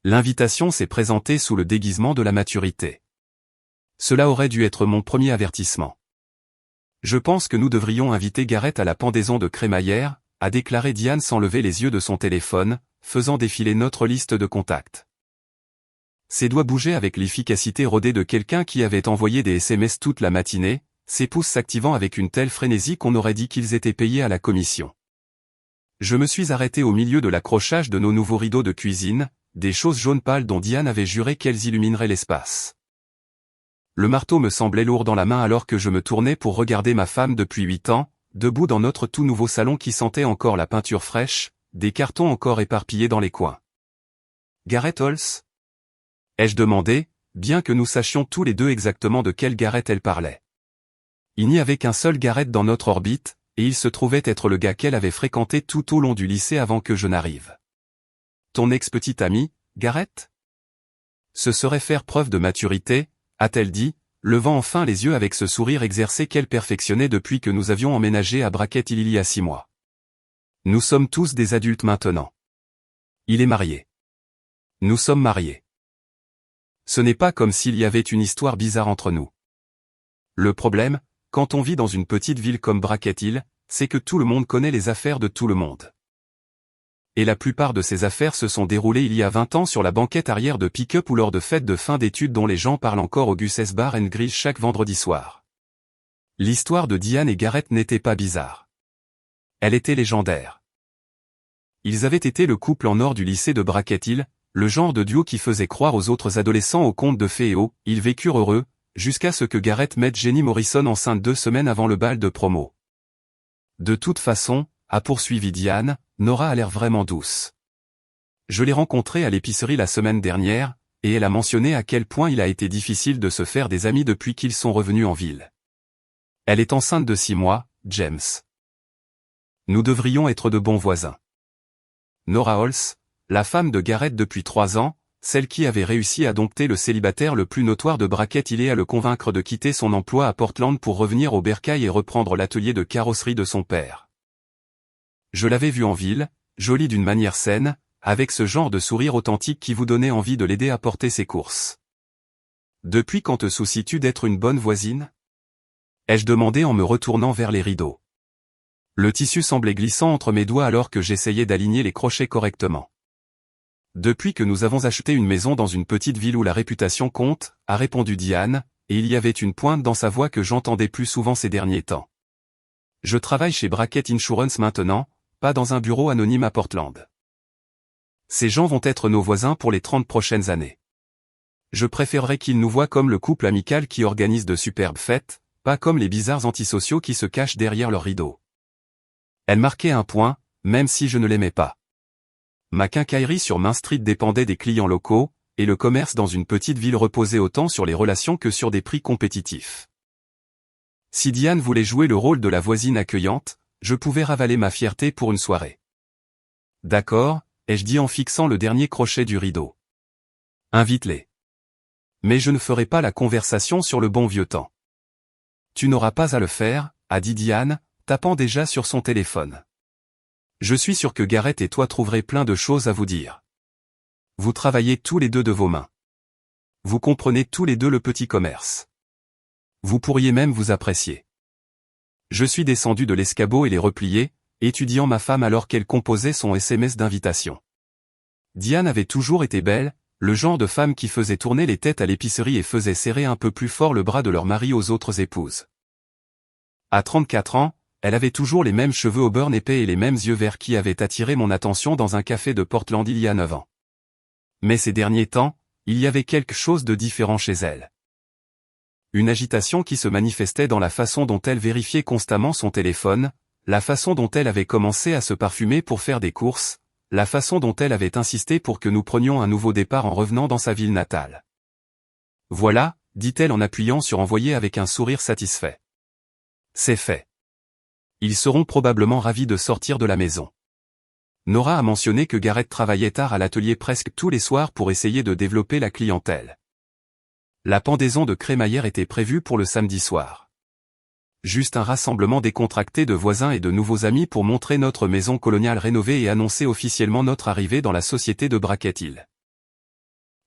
L'invitation s'est présentée sous le déguisement de la maturité. Cela aurait dû être mon premier avertissement. Je pense que nous devrions inviter Gareth à la pendaison de crémaillère, a déclaré Diane sans lever les yeux de son téléphone, faisant défiler notre liste de contacts. Ses doigts bougeaient avec l'efficacité rodée de quelqu'un qui avait envoyé des SMS toute la matinée, ses pouces s'activant avec une telle frénésie qu'on aurait dit qu'ils étaient payés à la commission. Je me suis arrêté au milieu de l'accrochage de nos nouveaux rideaux de cuisine, des choses jaunes pâles dont Diane avait juré qu'elles illumineraient l'espace. Le marteau me semblait lourd dans la main alors que je me tournais pour regarder ma femme depuis 8 ans, debout dans notre tout nouveau salon qui sentait encore la peinture fraîche, des cartons encore éparpillés dans les coins. Gareth Holmes ? Ai-je demandé, bien que nous sachions tous les deux exactement de quel Gareth elle parlait. Il n'y avait qu'un seul Gareth dans notre orbite, et il se trouvait être le gars qu'elle avait fréquenté tout au long du lycée avant que je n'arrive. Ton ex-petit ami, Gareth ? Ce serait faire preuve de maturité, a-t-elle dit, levant enfin les yeux avec ce sourire exercé qu'elle perfectionnait depuis que nous avions emménagé à Brackett il y a 6 mois. Nous sommes tous des adultes maintenant. Il est marié. Nous sommes mariés. Ce n'est pas comme s'il y avait une histoire bizarre entre nous. Le problème, quand on vit dans une petite ville comme Brackett Hill, c'est que tout le monde connaît les affaires de tout le monde. Et la plupart de ces affaires se sont déroulées il y a 20 ans sur la banquette arrière de pick-up ou lors de fêtes de fin d'études dont les gens parlent encore au Gus Bar and Grill chaque vendredi soir. L'histoire de Diane et Gareth n'était pas bizarre. Elle était légendaire. Ils avaient été le couple en or du lycée de Brackett Hill, le genre de duo qui faisait croire aux autres adolescents aux contes de fées et ils vécurent heureux, jusqu'à ce que Gareth mette Jenny Morrison enceinte 2 semaines avant le bal de promo. De toute façon, a poursuivi Diane, Nora a l'air vraiment douce. Je l'ai rencontrée à l'épicerie la semaine dernière, et elle a mentionné à quel point il a été difficile de se faire des amis depuis qu'ils sont revenus en ville. Elle est enceinte de 6 mois, James. Nous devrions être de bons voisins. Nora Holmes, la femme de Gareth depuis 3 ans, celle qui avait réussi à dompter le célibataire le plus notoire de Brackett Hill et à le convaincre de quitter son emploi à Portland pour revenir au Bercail et reprendre l'atelier de carrosserie de son père. Je l'avais vue en ville, jolie d'une manière saine, avec ce genre de sourire authentique qui vous donnait envie de l'aider à porter ses courses. Depuis quand te soucies-tu d'être une bonne voisine ? Ai-je demandé en me retournant vers les rideaux. Le tissu semblait glissant entre mes doigts alors que j'essayais d'aligner les crochets correctement. Depuis que nous avons acheté une maison dans une petite ville où la réputation compte, a répondu Diane, et il y avait une pointe dans sa voix que j'entendais plus souvent ces derniers temps. Je travaille chez Brackett Insurance maintenant, pas dans un bureau anonyme à Portland. Ces gens vont être nos voisins pour les 30 prochaines années. Je préférerais qu'ils nous voient comme le couple amical qui organise de superbes fêtes, pas comme les bizarres antisociaux qui se cachent derrière leurs rideaux. Elle marquait un point, même si je ne l'aimais pas. Ma quincaillerie sur Main Street dépendait des clients locaux, et le commerce dans une petite ville reposait autant sur les relations que sur des prix compétitifs. Si Diane voulait jouer le rôle de la voisine accueillante, je pouvais ravaler ma fierté pour une soirée. D'accord, ai-je dit en fixant le dernier crochet du rideau. Invite-les. Mais je ne ferai pas la conversation sur le bon vieux temps. Tu n'auras pas à le faire, a dit Diane, tapant déjà sur son téléphone. Je suis sûr que Gareth et toi trouverez plein de choses à vous dire. Vous travaillez tous les deux de vos mains. Vous comprenez tous les deux le petit commerce. Vous pourriez même vous apprécier. Je suis descendu de l'escabeau et les replié, étudiant ma femme alors qu'elle composait son SMS d'invitation. Diane avait toujours été belle, le genre de femme qui faisait tourner les têtes à l'épicerie et faisait serrer un peu plus fort le bras de leur mari aux autres épouses. À 34 ans, elle avait toujours les mêmes cheveux au beurre épais et les mêmes yeux verts qui avaient attiré mon attention dans un café de Portland il y a 9 ans. Mais ces derniers temps, il y avait quelque chose de différent chez elle. Une agitation qui se manifestait dans la façon dont elle vérifiait constamment son téléphone, la façon dont elle avait commencé à se parfumer pour faire des courses, la façon dont elle avait insisté pour que nous prenions un nouveau départ en revenant dans sa ville natale. Voilà, dit-elle en appuyant sur envoyer avec un sourire satisfait. C'est fait. Ils seront probablement ravis de sortir de la maison. Nora a mentionné que Gareth travaillait tard à l'atelier presque tous les soirs pour essayer de développer la clientèle. La pendaison de crémaillère était prévue pour le samedi soir. Juste un rassemblement décontracté de voisins et de nouveaux amis pour montrer notre maison coloniale rénovée et annoncer officiellement notre arrivée dans la société de Brackett Hill.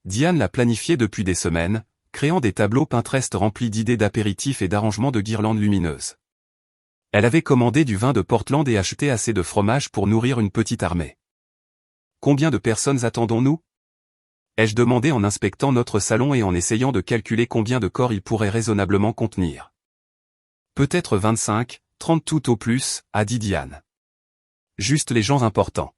Diane l'a planifié depuis des semaines, créant des tableaux Pinterest remplis d'idées d'apéritifs et d'arrangements de guirlandes lumineuses. Elle avait commandé du vin de Portland et acheté assez de fromage pour nourrir une petite armée. Combien de personnes attendons-nous? Ai-je demandé en inspectant notre salon et en essayant de calculer combien de corps il pourrait raisonnablement contenir. Peut-être 25, 30 tout au plus, a dit Diane. Juste les gens importants.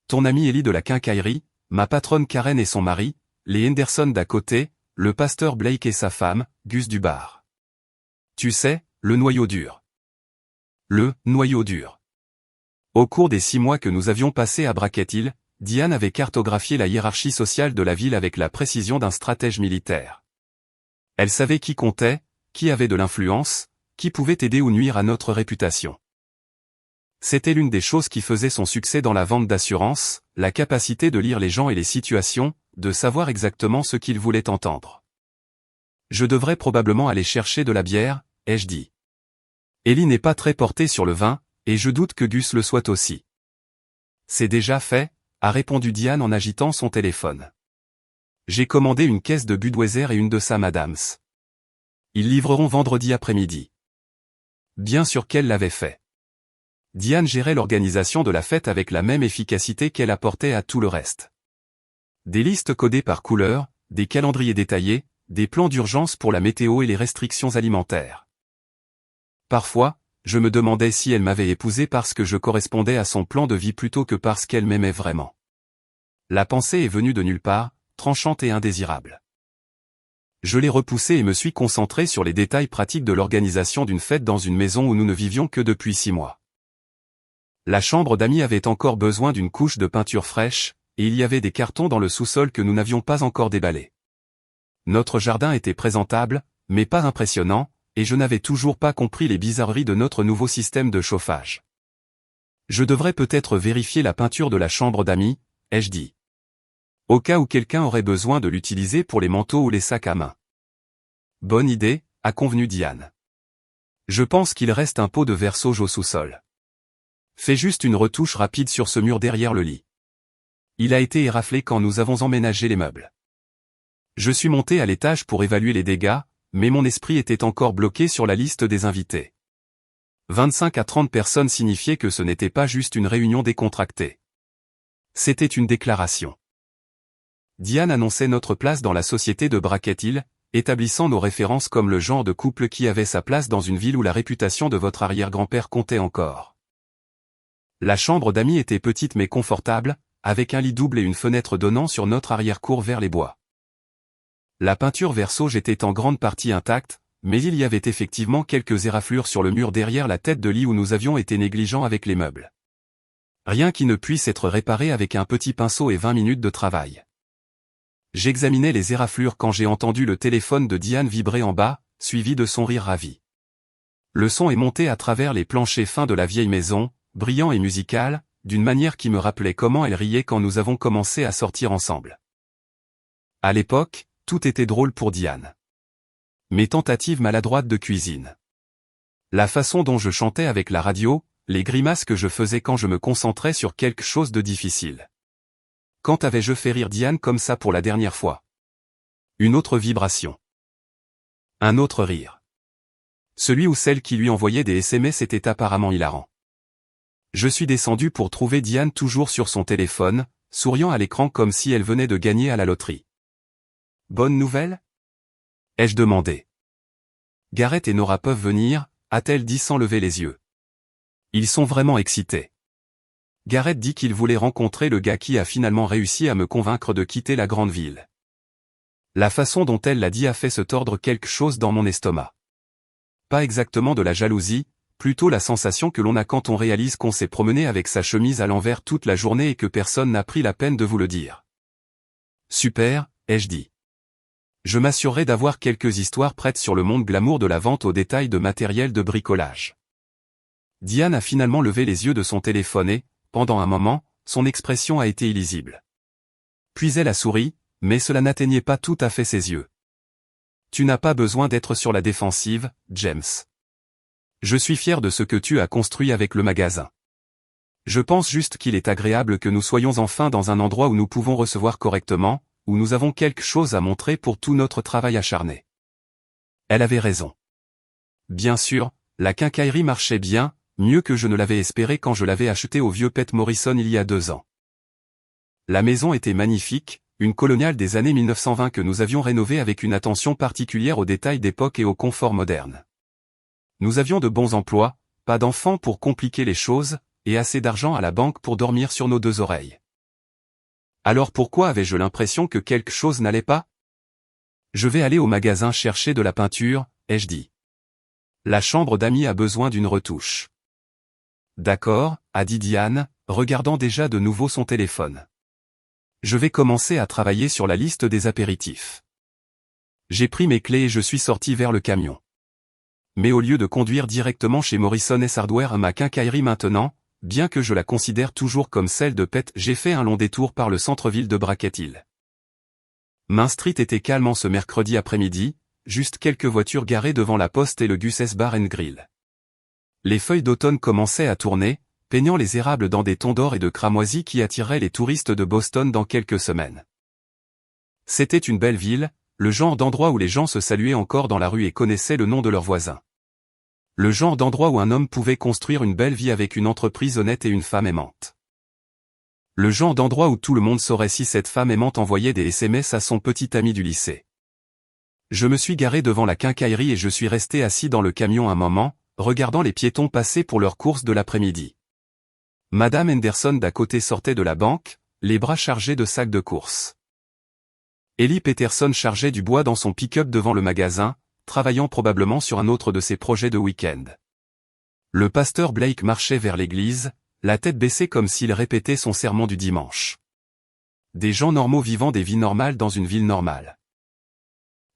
Ton amie Ellie de la quincaillerie, ma patronne Karen et son mari, les Henderson d'à côté, le pasteur Blake et sa femme, Gus du bar. Tu sais, le noyau dur. Le noyau dur. Au cours des 6 mois que nous avions passés à Brackett Hill, Diane avait cartographié la hiérarchie sociale de la ville avec la précision d'un stratège militaire. Elle savait qui comptait, qui avait de l'influence, qui pouvait aider ou nuire à notre réputation. C'était l'une des choses qui faisait son succès dans la vente d'assurance, la capacité de lire les gens et les situations, de savoir exactement ce qu'ils voulaient entendre. Je devrais probablement aller chercher de la bière, ai-je dit. Ellie n'est pas très portée sur le vin, et je doute que Gus le soit aussi. C'est déjà fait, a répondu Diane en agitant son téléphone. J'ai commandé une caisse de Budweiser et une de Sam Adams. Ils livreront vendredi après-midi. Bien sûr qu'elle l'avait fait. Diane gérait l'organisation de la fête avec la même efficacité qu'elle apportait à tout le reste. Des listes codées par couleur, des calendriers détaillés, des plans d'urgence pour la météo et les restrictions alimentaires. Parfois, je me demandais si elle m'avait épousé parce que je correspondais à son plan de vie plutôt que parce qu'elle m'aimait vraiment. La pensée est venue de nulle part, tranchante et indésirable. Je l'ai repoussée et me suis concentré sur les détails pratiques de l'organisation d'une fête dans une maison où nous ne vivions que depuis 6 mois. La chambre d'amis avait encore besoin d'une couche de peinture fraîche, et il y avait des cartons dans le sous-sol que nous n'avions pas encore déballés. Notre jardin était présentable, mais pas impressionnant, et je n'avais toujours pas compris les bizarreries de notre nouveau système de chauffage. Je devrais peut-être vérifier la peinture de la chambre d'amis, ai-je dit. Au cas où quelqu'un aurait besoin de l'utiliser pour les manteaux ou les sacs à main. Bonne idée, a convenu Diane. Je pense qu'il reste un pot de verre sauge au sous-sol. Fais juste une retouche rapide sur ce mur derrière le lit. Il a été éraflé quand nous avons emménagé les meubles. Je suis monté à l'étage pour évaluer les dégâts, mais mon esprit était encore bloqué sur la liste des invités. 25 à 30 personnes signifiaient que ce n'était pas juste une réunion décontractée. C'était une déclaration. Diane annonçait notre place dans la société de Brackett Hill, établissant nos références comme le genre de couple qui avait sa place dans une ville où la réputation de votre arrière-grand-père comptait encore. La chambre d'amis était petite mais confortable, avec un lit double et une fenêtre donnant sur notre arrière-cour vers les bois. La peinture vert sauge était en grande partie intacte, mais il y avait effectivement quelques éraflures sur le mur derrière la tête de lit où nous avions été négligents avec les meubles. Rien qui ne puisse être réparé avec un petit pinceau et 20 minutes de travail. J'examinais les éraflures quand j'ai entendu le téléphone de Diane vibrer en bas, suivi de son rire ravi. Le son est monté à travers les planchers fins de la vieille maison, brillant et musical, d'une manière qui me rappelait comment elle riait quand nous avons commencé à sortir ensemble. À l'époque, tout était drôle pour Diane. Mes tentatives maladroites de cuisine. La façon dont je chantais avec la radio, les grimaces que je faisais quand je me concentrais sur quelque chose de difficile. Quand avais-je fait rire Diane comme ça pour la dernière fois? Une autre vibration. Un autre rire. Celui ou celle qui lui envoyait des SMS était apparemment hilarant. Je suis descendu pour trouver Diane toujours sur son téléphone, souriant à l'écran comme si elle venait de gagner à la loterie. Bonne nouvelle? Ai-je demandé. Gareth et Nora peuvent venir, a-t-elle dit sans lever les yeux. Ils sont vraiment excités. Gareth dit qu'il voulait rencontrer le gars qui a finalement réussi à me convaincre de quitter la grande ville. La façon dont elle l'a dit a fait se tordre quelque chose dans mon estomac. Pas exactement de la jalousie, plutôt la sensation que l'on a quand on réalise qu'on s'est promené avec sa chemise à l'envers toute la journée et que personne n'a pris la peine de vous le dire. Super, ai-je dit. Je m'assurerai d'avoir quelques histoires prêtes sur le monde glamour de la vente au détail de matériel de bricolage. Diane a finalement levé les yeux de son téléphone et, pendant un moment, son expression a été illisible. Puis elle a souri, mais cela n'atteignait pas tout à fait ses yeux. Tu n'as pas besoin d'être sur la défensive, James. Je suis fier de ce que tu as construit avec le magasin. Je pense juste qu'il est agréable que nous soyons enfin dans un endroit où nous pouvons recevoir correctement, où nous avons quelque chose à montrer pour tout notre travail acharné. Elle avait raison. Bien sûr, la quincaillerie marchait bien, mieux que je ne l'avais espéré quand je l'avais achetée au vieux Pet Morrison il y a 2 ans. La maison était magnifique, une coloniale des années 1920 que nous avions rénovée avec une attention particulière aux détails d'époque et au confort moderne. Nous avions de bons emplois, pas d'enfants pour compliquer les choses, et assez d'argent à la banque pour dormir sur nos 2 oreilles. Alors pourquoi avais-je l'impression que quelque chose n'allait pas? Je vais aller au magasin chercher de la peinture, ai-je dit. La chambre d'amis a besoin d'une retouche. D'accord, a dit Diane, regardant déjà de nouveau son téléphone. Je vais commencer à travailler sur la liste des apéritifs. J'ai pris mes clés et je suis sorti vers le camion. Mais au lieu de conduire directement chez Morrison & Hardware, ma quincaillerie maintenant, bien que je la considère toujours comme celle de Pet, j'ai fait un long détour par le centre-ville de Brackett Hill. Main Street était calme en ce mercredi après-midi, juste quelques voitures garées devant la poste et le Gus's Bar and Grill. Les feuilles d'automne commençaient à tourner, peignant les érables dans des tons d'or et de cramoisi qui attireraient les touristes de Boston dans quelques semaines. C'était une belle ville, le genre d'endroit où les gens se saluaient encore dans la rue et connaissaient le nom de leurs voisins. Le genre d'endroit où un homme pouvait construire une belle vie avec une entreprise honnête et une femme aimante. Le genre d'endroit où tout le monde saurait si cette femme aimante envoyait des SMS à son petit ami du lycée. Je me suis garé devant la quincaillerie et je suis resté assis dans le camion un moment, regardant les piétons passer pour leurs courses de l'après-midi. Madame Henderson d'à côté sortait de la banque, les bras chargés de sacs de courses. Ellie Peterson chargeait du bois dans son pick-up devant le magasin, travaillant probablement sur un autre de ses projets de week-end. Le pasteur Blake marchait vers l'église, la tête baissée comme s'il répétait son sermon du dimanche. Des gens normaux vivant des vies normales dans une ville normale.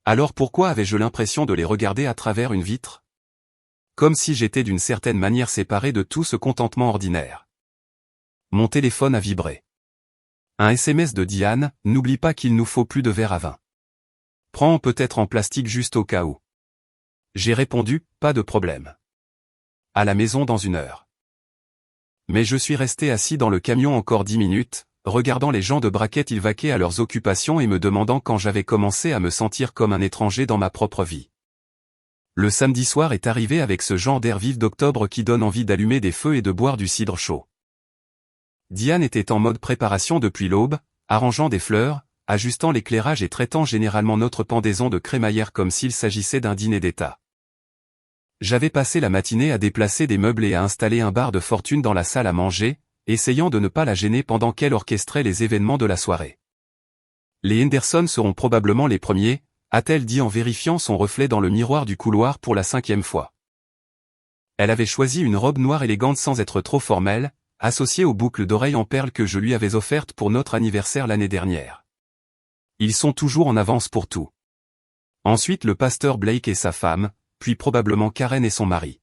Alors pourquoi avais-je l'impression de les regarder à travers une vitre? Comme si j'étais d'une certaine manière séparé de tout ce contentement ordinaire. Mon téléphone a vibré. Un SMS de Diane, n'oublie pas qu'il nous faut plus de verre à vin. Prends peut-être en plastique juste au cas où. J'ai répondu, pas de problème. À la maison dans 1 heure. Mais je suis resté assis dans le camion encore 10 minutes, regardant les gens de Brackett Hill vaquer à leurs occupations et me demandant quand j'avais commencé à me sentir comme un étranger dans ma propre vie. Le samedi soir est arrivé avec ce genre d'air vif d'octobre qui donne envie d'allumer des feux et de boire du cidre chaud. Diane était en mode préparation depuis l'aube, arrangeant des fleurs, ajustant l'éclairage et traitant généralement notre pendaison de crémaillère comme s'il s'agissait d'un dîner d'État. J'avais passé la matinée à déplacer des meubles et à installer un bar de fortune dans la salle à manger, essayant de ne pas la gêner pendant qu'elle orchestrait les événements de la soirée. Les Henderson seront probablement les premiers, a-t-elle dit en vérifiant son reflet dans le miroir du couloir pour la 5e fois. Elle avait choisi une robe noire élégante sans être trop formelle, associée aux boucles d'oreilles en perles que je lui avais offertes pour notre anniversaire l'année dernière. Ils sont toujours en avance pour tout. Ensuite le pasteur Blake et sa femme, puis probablement Karen et son mari.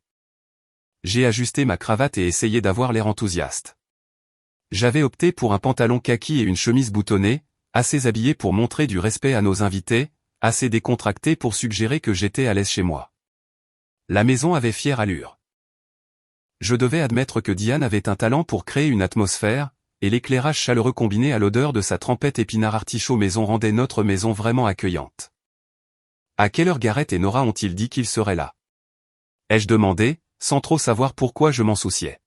J'ai ajusté ma cravate et essayé d'avoir l'air enthousiaste. J'avais opté pour un pantalon kaki et une chemise boutonnée, assez habillé pour montrer du respect à nos invités, assez décontracté pour suggérer que j'étais à l'aise chez moi. La maison avait fière allure. Je devais admettre que Diane avait un talent pour créer une atmosphère, et l'éclairage chaleureux combiné à l'odeur de sa trempette épinard artichaut maison rendait notre maison vraiment accueillante. À quelle heure Gareth et Nora ont-ils dit qu'ils seraient là? Ai-je demandé, sans trop savoir pourquoi je m'en souciais.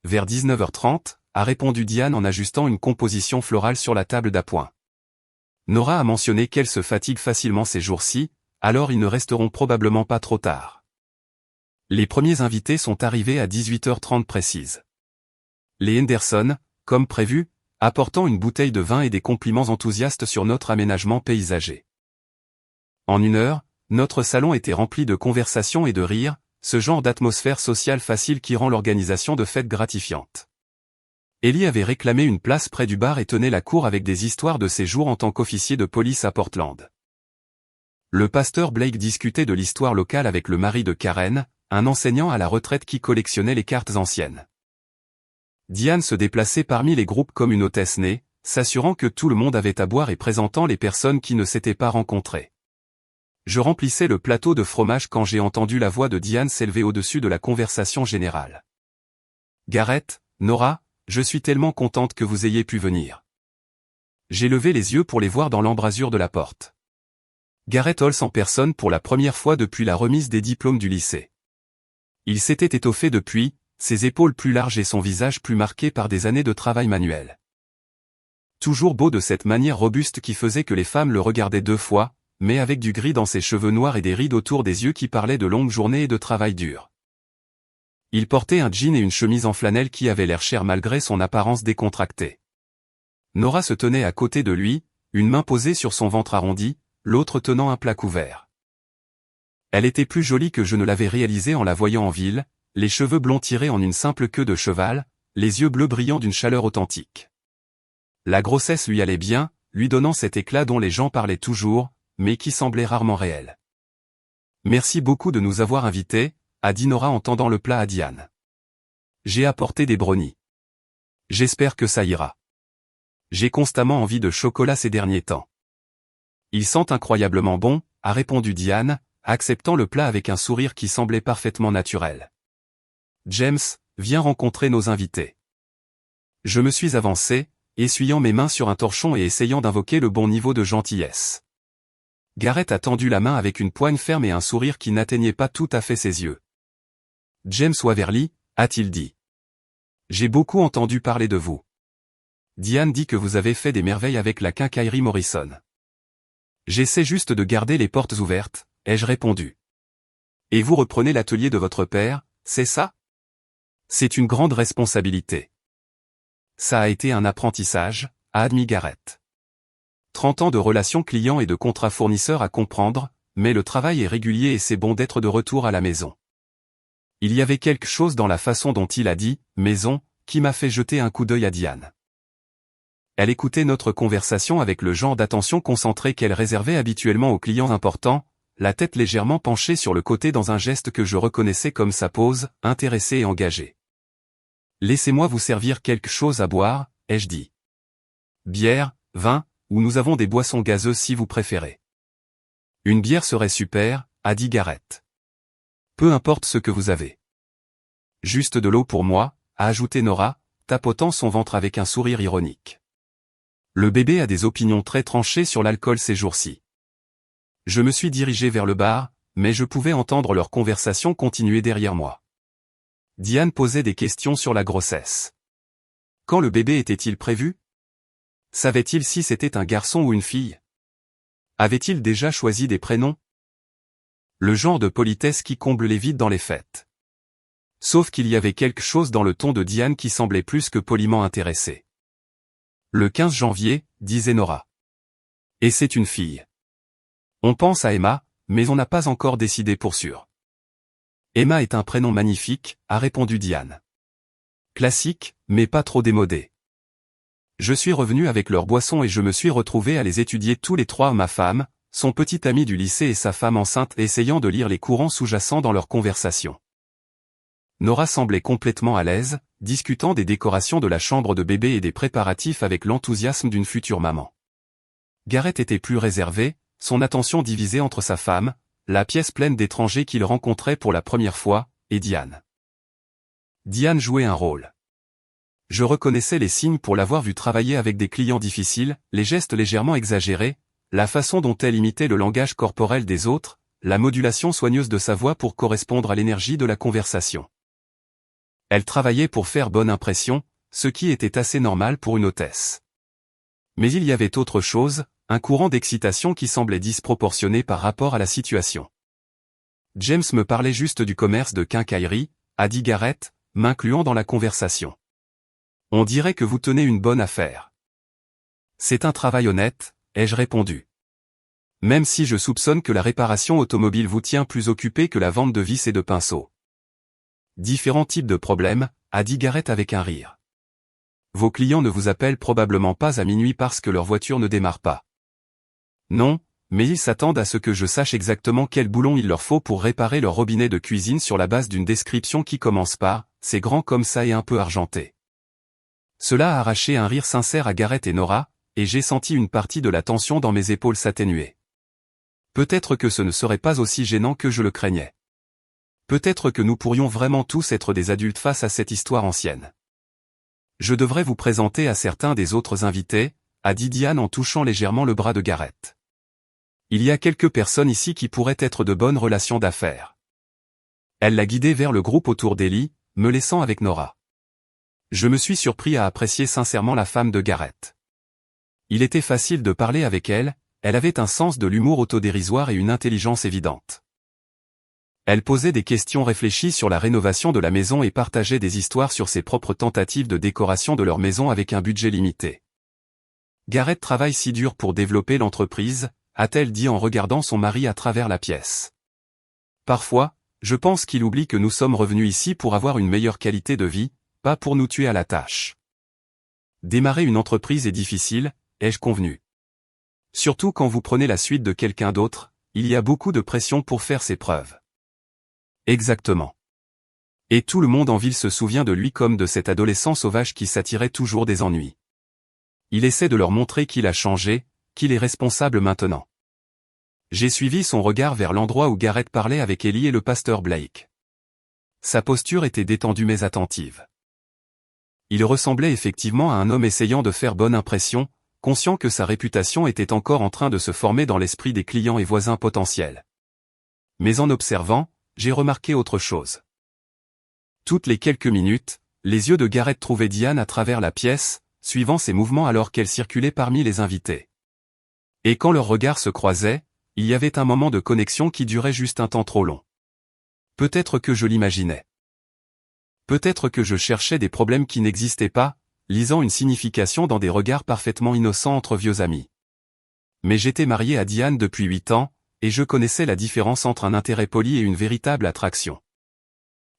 Vers 19h30, a répondu Diane en ajustant une composition florale sur la table d'appoint. Nora a mentionné qu'elle se fatigue facilement ces jours-ci, alors ils ne resteront probablement pas trop tard. Les premiers invités sont arrivés à 18h30 précise. Les Henderson, comme prévu, apportant une bouteille de vin et des compliments enthousiastes sur notre aménagement paysager. En 1 heure, notre salon était rempli de conversations et de rires, ce genre d'atmosphère sociale facile qui rend l'organisation de fêtes gratifiante. Ellie avait réclamé une place près du bar et tenait la cour avec des histoires de ses jours en tant qu'officier de police à Portland. Le pasteur Blake discutait de l'histoire locale avec le mari de Karen, un enseignant à la retraite qui collectionnait les cartes anciennes. Diane se déplaçait parmi les groupes comme une hôtesse née, s'assurant que tout le monde avait à boire et présentant les personnes qui ne s'étaient pas rencontrées. Je remplissais le plateau de fromage quand j'ai entendu la voix de Diane s'élever au-dessus de la conversation générale. Gareth, Nora, je suis tellement contente que vous ayez pu venir. J'ai levé les yeux pour les voir dans l'embrasure de la porte. Gareth Holmes en personne pour la première fois depuis la remise des diplômes du lycée. Il s'était étoffé depuis, ses épaules plus larges et son visage plus marqué par des années de travail manuel. Toujours beau de cette manière robuste qui faisait que les femmes le regardaient 2 fois, mais avec du gris dans ses cheveux noirs et des rides autour des yeux qui parlaient de longues journées et de travail dur. Il portait un jean et une chemise en flanelle qui avaient l'air chers malgré son apparence décontractée. Nora se tenait à côté de lui, une main posée sur son ventre arrondi, l'autre tenant un plat couvert. Elle était plus jolie que je ne l'avais réalisé en la voyant en ville, les cheveux blonds tirés en une simple queue de cheval, les yeux bleus brillants d'une chaleur authentique. La grossesse lui allait bien, lui donnant cet éclat dont les gens parlaient toujours, mais qui semblait rarement réel. « Merci beaucoup de nous avoir invités », a dit Nora en tendant le plat à Diane. « J'ai apporté des brownies. J'espère que ça ira. J'ai constamment envie de chocolat ces derniers temps. » « Ils sentent incroyablement bon », a répondu Diane, acceptant le plat avec un sourire qui semblait parfaitement naturel. « James, viens rencontrer nos invités. » Je me suis avancé, essuyant mes mains sur un torchon et essayant d'invoquer le bon niveau de gentillesse. Gareth a tendu la main avec une poigne ferme et un sourire qui n'atteignait pas tout à fait ses yeux. « James Waverly, a-t-il dit. J'ai beaucoup entendu parler de vous. Diane dit que vous avez fait des merveilles avec la quincaillerie Morrison. J'essaie juste de garder les portes ouvertes, ai-je répondu. Et vous reprenez l'atelier de votre père, c'est ça? C'est une grande responsabilité. Ça a été un apprentissage, a admis Gareth. 30 ans de relations clients et de contrats fournisseurs à comprendre, mais le travail est régulier et c'est bon d'être de retour à la maison. Il y avait quelque chose dans la façon dont il a dit « maison » qui m'a fait jeter un coup d'œil à Diane. Elle écoutait notre conversation avec le genre d'attention concentrée qu'elle réservait habituellement aux clients importants, la tête légèrement penchée sur le côté dans un geste que je reconnaissais comme sa pose, intéressée et engagée. « Laissez-moi vous servir quelque chose à boire, ai-je dit. Bière, vin, ou nous avons des boissons gazeuses si vous préférez. » Une bière serait super, a dit Gareth. Peu importe ce que vous avez. Juste de l'eau pour moi, a ajouté Nora, tapotant son ventre avec un sourire ironique. Le bébé a des opinions très tranchées sur l'alcool ces jours-ci. Je me suis dirigé vers le bar, mais je pouvais entendre leur conversation continuer derrière moi. Diane posait des questions sur la grossesse. Quand le bébé était-il prévu? Savait-il si c'était un garçon ou une fille? Avait-il déjà choisi des prénoms? Le genre de politesse qui comble les vides dans les fêtes. Sauf qu'il y avait quelque chose dans le ton de Diane qui semblait plus que poliment intéressé. Le 15 janvier, disait Nora. Et c'est une fille. On pense à Emma, mais on n'a pas encore décidé pour sûr. Emma est un prénom magnifique, a répondu Diane. Classique, mais pas trop démodé. Je suis revenu avec leur boisson et je me suis retrouvé à les étudier tous les 3, ma femme, son petit ami du lycée et sa femme enceinte essayant de lire les courants sous-jacents dans leur conversation. Nora semblait complètement à l'aise, discutant des décorations de la chambre de bébé et des préparatifs avec l'enthousiasme d'une future maman. Gareth était plus réservé, son attention divisée entre sa femme, la pièce pleine d'étrangers qu'il rencontrait pour la première fois, et Diane. Diane jouait un rôle. Je reconnaissais les signes pour l'avoir vu travailler avec des clients difficiles, les gestes légèrement exagérés, la façon dont elle imitait le langage corporel des autres, la modulation soigneuse de sa voix pour correspondre à l'énergie de la conversation. Elle travaillait pour faire bonne impression, ce qui était assez normal pour une hôtesse. Mais il y avait autre chose, un courant d'excitation qui semblait disproportionné par rapport à la situation. James me parlait juste du commerce de quincaillerie, a dit Gareth, m'incluant dans la conversation. On dirait que vous tenez une bonne affaire. C'est un travail honnête, ai-je répondu. Même si je soupçonne que la réparation automobile vous tient plus occupé que la vente de vis et de pinceaux. Différents types de problèmes, a dit Gareth avec un rire. Vos clients ne vous appellent probablement pas à minuit parce que leur voiture ne démarre pas. Non, mais ils s'attendent à ce que je sache exactement quel boulon il leur faut pour réparer leur robinet de cuisine sur la base d'une description qui commence par « c'est grand comme ça et un peu argenté ». Cela a arraché un rire sincère à Gareth et Nora, et j'ai senti une partie de la tension dans mes épaules s'atténuer. Peut-être que ce ne serait pas aussi gênant que je le craignais. Peut-être que nous pourrions vraiment tous être des adultes face à cette histoire ancienne. Je devrais vous présenter à certains des autres invités, a dit Diane en touchant légèrement le bras de Gareth. Il y a quelques personnes ici qui pourraient être de bonnes relations d'affaires. Elle l'a guidé vers le groupe autour d'Ellie, me laissant avec Nora. Je me suis surpris à apprécier sincèrement la femme de Gareth. Il était facile de parler avec elle, elle avait un sens de l'humour autodérisoire et une intelligence évidente. Elle posait des questions réfléchies sur la rénovation de la maison et partageait des histoires sur ses propres tentatives de décoration de leur maison avec un budget limité. Gareth travaille si dur pour développer l'entreprise, a-t-elle dit en regardant son mari à travers la pièce. Parfois, je pense qu'il oublie que nous sommes revenus ici pour avoir une meilleure qualité de vie, pas pour nous tuer à la tâche. Démarrer une entreprise est difficile, ai-je convenu. Surtout quand vous prenez la suite de quelqu'un d'autre, il y a beaucoup de pression pour faire ses preuves. Exactement. Et tout le monde en ville se souvient de lui comme de cet adolescent sauvage qui s'attirait toujours des ennuis. Il essaie de leur montrer qu'il a changé, qu'il est responsable maintenant. J'ai suivi son regard vers l'endroit où Gareth parlait avec Ellie et le pasteur Blake. Sa posture était détendue mais attentive. Il ressemblait effectivement à un homme essayant de faire bonne impression, conscient que sa réputation était encore en train de se former dans l'esprit des clients et voisins potentiels. Mais en observant, j'ai remarqué autre chose. Toutes les quelques minutes, les yeux de Gareth trouvaient Diane à travers la pièce, suivant ses mouvements alors qu'elle circulait parmi les invités. Et quand leurs regards se croisaient, il y avait un moment de connexion qui durait juste un temps trop long. Peut-être que je l'imaginais. Peut-être que je cherchais des problèmes qui n'existaient pas, lisant une signification dans des regards parfaitement innocents entre vieux amis. Mais j'étais marié à Diane depuis 8 ans, et je connaissais la différence entre un intérêt poli et une véritable attraction.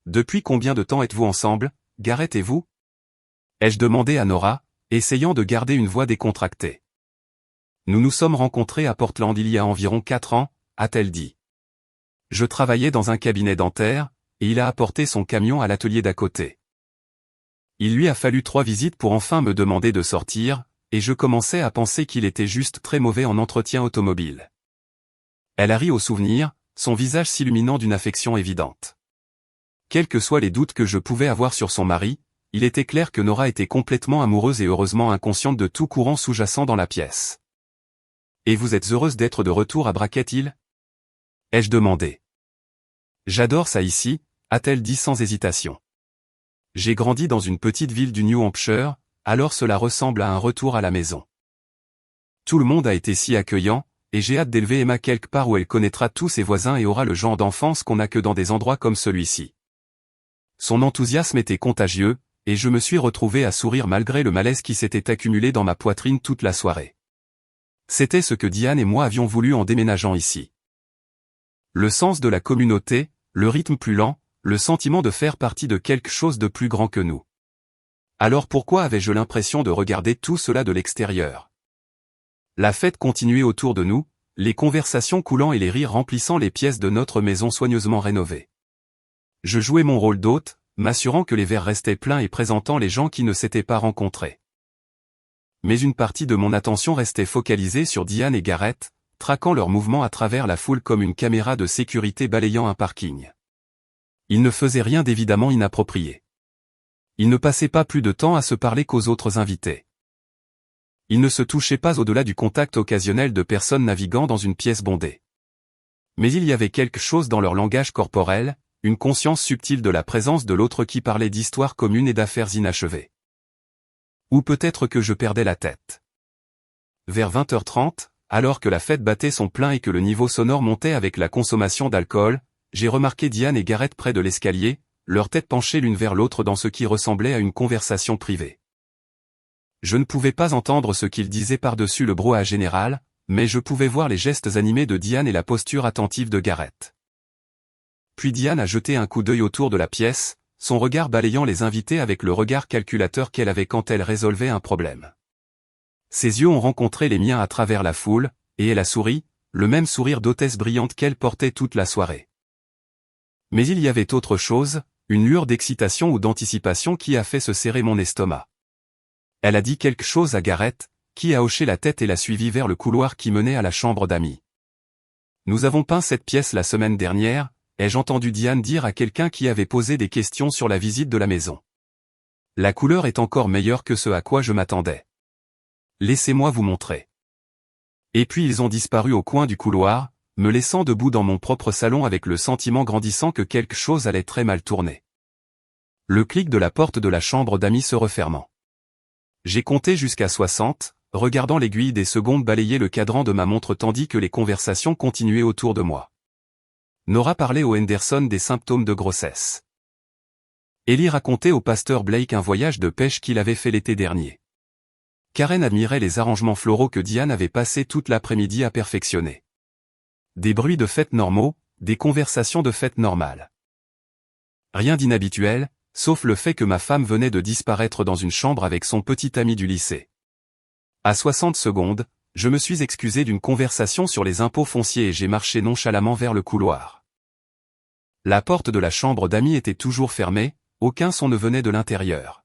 Depuis combien de temps êtes-vous ensemble, Gareth et vous? Ai-je demandé à Nora, essayant de garder une voix décontractée. Nous nous sommes rencontrés à Portland il y a environ 4 ans, a-t-elle dit. Je travaillais dans un cabinet dentaire, et il a apporté son camion à l'atelier d'à côté. Il lui a fallu 3 visites pour enfin me demander de sortir, et je commençais à penser qu'il était juste très mauvais en entretien automobile. Elle a ri au souvenir, son visage s'illuminant d'une affection évidente. Quels que soient les doutes que je pouvais avoir sur son mari, il était clair que Nora était complètement amoureuse et heureusement inconsciente de tout courant sous-jacent dans la pièce. Et vous êtes heureuse d'être de retour à Brackett Hill? Ai-je demandé. J'adore ça ici, a-t-elle dit sans hésitation. J'ai grandi dans une petite ville du New Hampshire, alors cela ressemble à un retour à la maison. Tout le monde a été si accueillant, et j'ai hâte d'élever Emma quelque part où elle connaîtra tous ses voisins et aura le genre d'enfance qu'on n'a que dans des endroits comme celui-ci. Son enthousiasme était contagieux, et je me suis retrouvé à sourire malgré le malaise qui s'était accumulé dans ma poitrine toute la soirée. C'était ce que Diane et moi avions voulu en déménageant ici. Le sens de la communauté, le rythme plus lent, le sentiment de faire partie de quelque chose de plus grand que nous. Alors pourquoi avais-je l'impression de regarder tout cela de l'extérieur? La fête continuait autour de nous, les conversations coulant et les rires remplissant les pièces de notre maison soigneusement rénovée. Je jouais mon rôle d'hôte, m'assurant que les verres restaient pleins et présentant les gens qui ne s'étaient pas rencontrés. Mais une partie de mon attention restait focalisée sur Diane et Gareth, traquant leurs mouvements à travers la foule comme une caméra de sécurité balayant un parking. Ils ne faisaient rien d'évidemment inapproprié. Ils ne passaient pas plus de temps à se parler qu'aux autres invités. Ils ne se touchaient pas au-delà du contact occasionnel de personnes naviguant dans une pièce bondée. Mais il y avait quelque chose dans leur langage corporel, une conscience subtile de la présence de l'autre qui parlait d'histoires communes et d'affaires inachevées. Ou peut-être que je perdais la tête. Vers 20h30, alors que la fête battait son plein et que le niveau sonore montait avec la consommation d'alcool, j'ai remarqué Diane et Gareth près de l'escalier, leurs têtes penchées l'une vers l'autre dans ce qui ressemblait à une conversation privée. Je ne pouvais pas entendre ce qu'ils disaient par-dessus le brouhaha général, mais je pouvais voir les gestes animés de Diane et la posture attentive de Gareth. Puis Diane a jeté un coup d'œil autour de la pièce, son regard balayant les invités avec le regard calculateur qu'elle avait quand elle résolvait un problème. Ses yeux ont rencontré les miens à travers la foule, et elle a souri, le même sourire d'hôtesse brillante qu'elle portait toute la soirée. Mais il y avait autre chose, une lueur d'excitation ou d'anticipation qui a fait se serrer mon estomac. Elle a dit quelque chose à Gareth, qui a hoché la tête et l'a suivi vers le couloir qui menait à la chambre d'amis. Nous avons peint cette pièce la semaine dernière, ai-je entendu Diane dire à quelqu'un qui avait posé des questions sur la visite de la maison. La couleur est encore meilleure que ce à quoi je m'attendais. Laissez-moi vous montrer. Et puis ils ont disparu au coin du couloir, me laissant debout dans mon propre salon avec le sentiment grandissant que quelque chose allait très mal tourner. Le clic de la porte de la chambre d'amis se refermant. J'ai compté jusqu'à 60, regardant l'aiguille des secondes balayer le cadran de ma montre tandis que les conversations continuaient autour de moi. Nora parlait au Henderson des symptômes de grossesse. Ellie racontait au pasteur Blake un voyage de pêche qu'il avait fait l'été dernier. Karen admirait les arrangements floraux que Diane avait passé toute l'après-midi à perfectionner. Des bruits de fête normaux, des conversations de fête normales. Rien d'inhabituel, sauf le fait que ma femme venait de disparaître dans une chambre avec son petit ami du lycée. À 60 secondes, je me suis excusé d'une conversation sur les impôts fonciers et j'ai marché nonchalamment vers le couloir. La porte de la chambre d'amis était toujours fermée, aucun son ne venait de l'intérieur.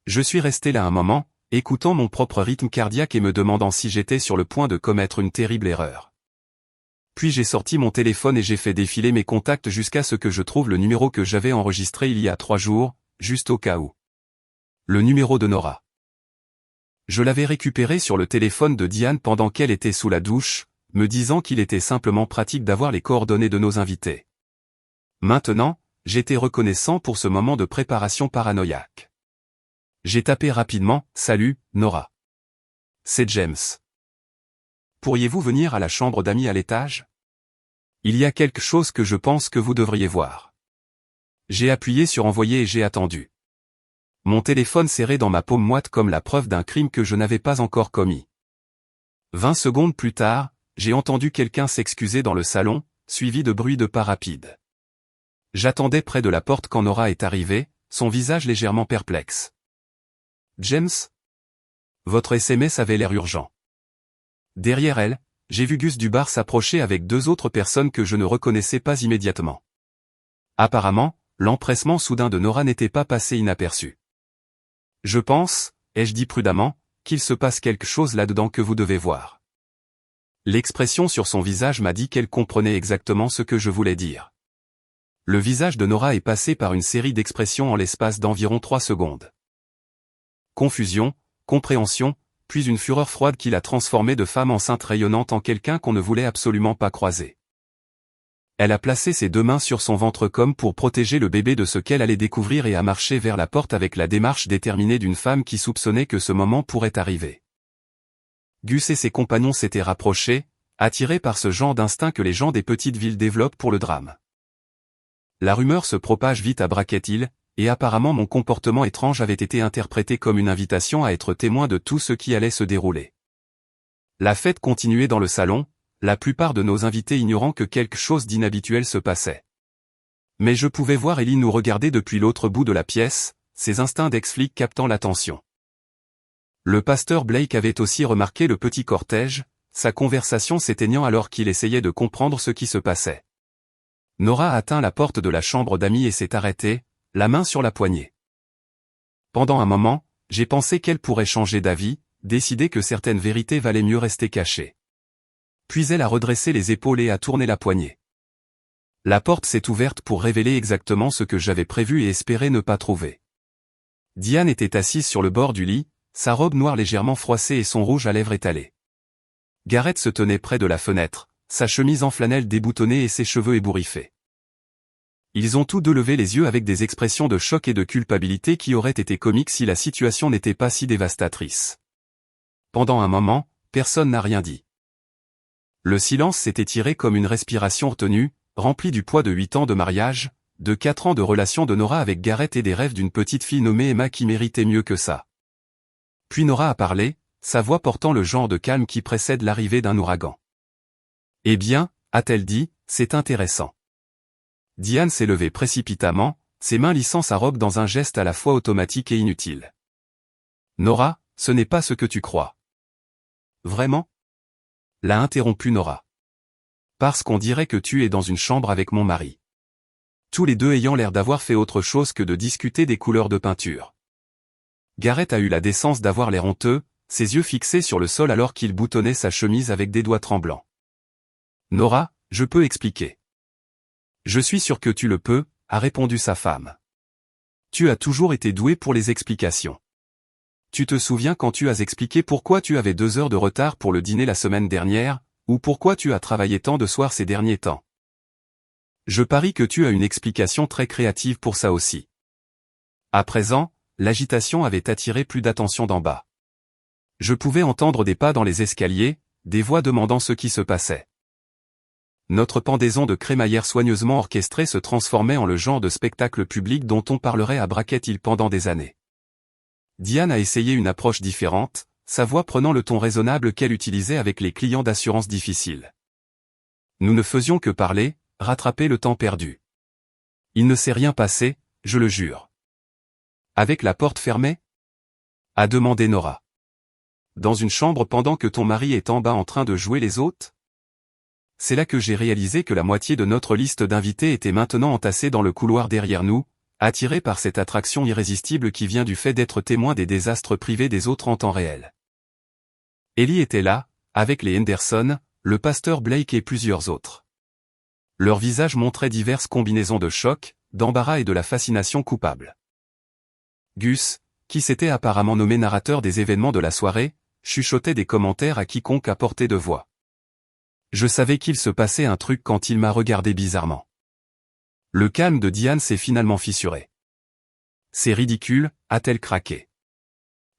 Je suis resté là un moment, écoutant mon propre rythme cardiaque et me demandant si j'étais sur le point de commettre une terrible erreur. Puis j'ai sorti mon téléphone et j'ai fait défiler mes contacts jusqu'à ce que je trouve le numéro que j'avais enregistré il y a 3 jours, juste au cas où. Le numéro de Nora. Je l'avais récupéré sur le téléphone de Diane pendant qu'elle était sous la douche, me disant qu'il était simplement pratique d'avoir les coordonnées de nos invités. Maintenant, j'étais reconnaissant pour ce moment de préparation paranoïaque. J'ai tapé rapidement « Salut, Nora. C'est James. Pourriez-vous venir à la chambre d'amis à l'étage? Il y a quelque chose que je pense que vous devriez voir. » J'ai appuyé sur envoyer et j'ai attendu. Mon téléphone serré dans ma paume moite comme la preuve d'un crime que je n'avais pas encore commis. 20 secondes plus tard, j'ai entendu quelqu'un s'excuser dans le salon, suivi de bruits de pas rapides. J'attendais près de la porte quand Nora est arrivée, son visage légèrement perplexe. « James? Votre SMS avait l'air urgent. » Derrière elle, j'ai vu Gus Dubar s'approcher avec 2 autres personnes que je ne reconnaissais pas immédiatement. Apparemment, l'empressement soudain de Nora n'était pas passé inaperçu. « Je pense, ai-je dit prudemment, qu'il se passe quelque chose là-dedans que vous devez voir. » L'expression sur son visage m'a dit qu'elle comprenait exactement ce que je voulais dire. Le visage de Nora est passé par une série d'expressions en l'espace d'environ 3 secondes. Confusion, compréhension, puis une fureur froide qui l'a transformée de femme enceinte rayonnante en quelqu'un qu'on ne voulait absolument pas croiser. Elle a placé ses 2 mains sur son ventre comme pour protéger le bébé de ce qu'elle allait découvrir et a marché vers la porte avec la démarche déterminée d'une femme qui soupçonnait que ce moment pourrait arriver. Gus et ses compagnons s'étaient rapprochés, attirés par ce genre d'instinct que les gens des petites villes développent pour le drame. La rumeur se propage vite à Brackett Hill, et apparemment mon comportement étrange avait été interprété comme une invitation à être témoin de tout ce qui allait se dérouler. La fête continuait dans le salon, la plupart de nos invités ignorant que quelque chose d'inhabituel se passait. Mais je pouvais voir Ellie nous regarder depuis l'autre bout de la pièce, ses instincts d'ex-flic captant l'attention. Le pasteur Blake avait aussi remarqué le petit cortège, sa conversation s'éteignant alors qu'il essayait de comprendre ce qui se passait. Nora a atteint la porte de la chambre d'amis et s'est arrêtée, la main sur la poignée. Pendant un moment, j'ai pensé qu'elle pourrait changer d'avis, décider que certaines vérités valaient mieux rester cachées. Puis elle a redressé les épaules et a tourné la poignée. La porte s'est ouverte pour révéler exactement ce que j'avais prévu et espéré ne pas trouver. Diane était assise sur le bord du lit, sa robe noire légèrement froissée et son rouge à lèvres étalé. Garrett se tenait près de la fenêtre, sa chemise en flanelle déboutonnée et ses cheveux ébouriffés. Ils ont tous 2 levé les yeux avec des expressions de choc et de culpabilité qui auraient été comiques si la situation n'était pas si dévastatrice. Pendant un moment, personne n'a rien dit. Le silence s'est étiré comme une respiration retenue, rempli du poids de 8 ans de mariage, de 4 ans de relation de Nora avec Garrett et des rêves d'une petite fille nommée Emma qui méritait mieux que ça. Puis Nora a parlé, sa voix portant le genre de calme qui précède l'arrivée d'un ouragan. « Eh bien, a-t-elle dit, c'est intéressant. » Diane s'est levée précipitamment, ses mains lissant sa robe dans un geste à la fois automatique et inutile. « Nora, ce n'est pas ce que tu crois. »« Vraiment ?» l'a interrompu Nora. « Parce qu'on dirait que tu es dans une chambre avec mon mari. » Tous les 2 ayant l'air d'avoir fait autre chose que de discuter des couleurs de peinture. Garrett a eu la décence d'avoir l'air honteux, ses yeux fixés sur le sol alors qu'il boutonnait sa chemise avec des doigts tremblants. « Nora, je peux expliquer. »« Je suis sûr que tu le peux, » a répondu sa femme. « Tu as toujours été douée pour les explications. Tu te souviens quand tu as expliqué pourquoi tu avais 2 heures de retard pour le dîner la semaine dernière, ou pourquoi tu as travaillé tant de soirs ces derniers temps? Je parie que tu as une explication très créative pour ça aussi. À présent, l'agitation avait attiré plus d'attention d'en bas. Je pouvais entendre des pas dans les escaliers, des voix demandant ce qui se passait. Notre pendaison de crémaillère soigneusement orchestrée se transformait en le genre de spectacle public dont on parlerait à Bracket Hill pendant des années. Diane a essayé une approche différente, sa voix prenant le ton raisonnable qu'elle utilisait avec les clients d'assurance difficiles. Nous ne faisions que parler, rattraper le temps perdu. Il ne s'est rien passé, je le jure. Avec la porte fermée? A demandé Nora. Dans une chambre pendant que ton mari est en bas en train de jouer les hôtes? C'est là que j'ai réalisé que la moitié de notre liste d'invités était maintenant entassée dans le couloir derrière nous, attirés par cette attraction irrésistible qui vient du fait d'être témoin des désastres privés des autres en temps réel. Ellie était là, avec les Henderson, le pasteur Blake et plusieurs autres. Leurs visages montraient diverses combinaisons de choc, d'embarras et de la fascination coupable. Gus, qui s'était apparemment nommé narrateur des événements de la soirée, chuchotait des commentaires à quiconque à portée de voix. Je savais qu'il se passait un truc quand il m'a regardé bizarrement. Le calme de Diane s'est finalement fissuré. C'est ridicule, a-t-elle craqué.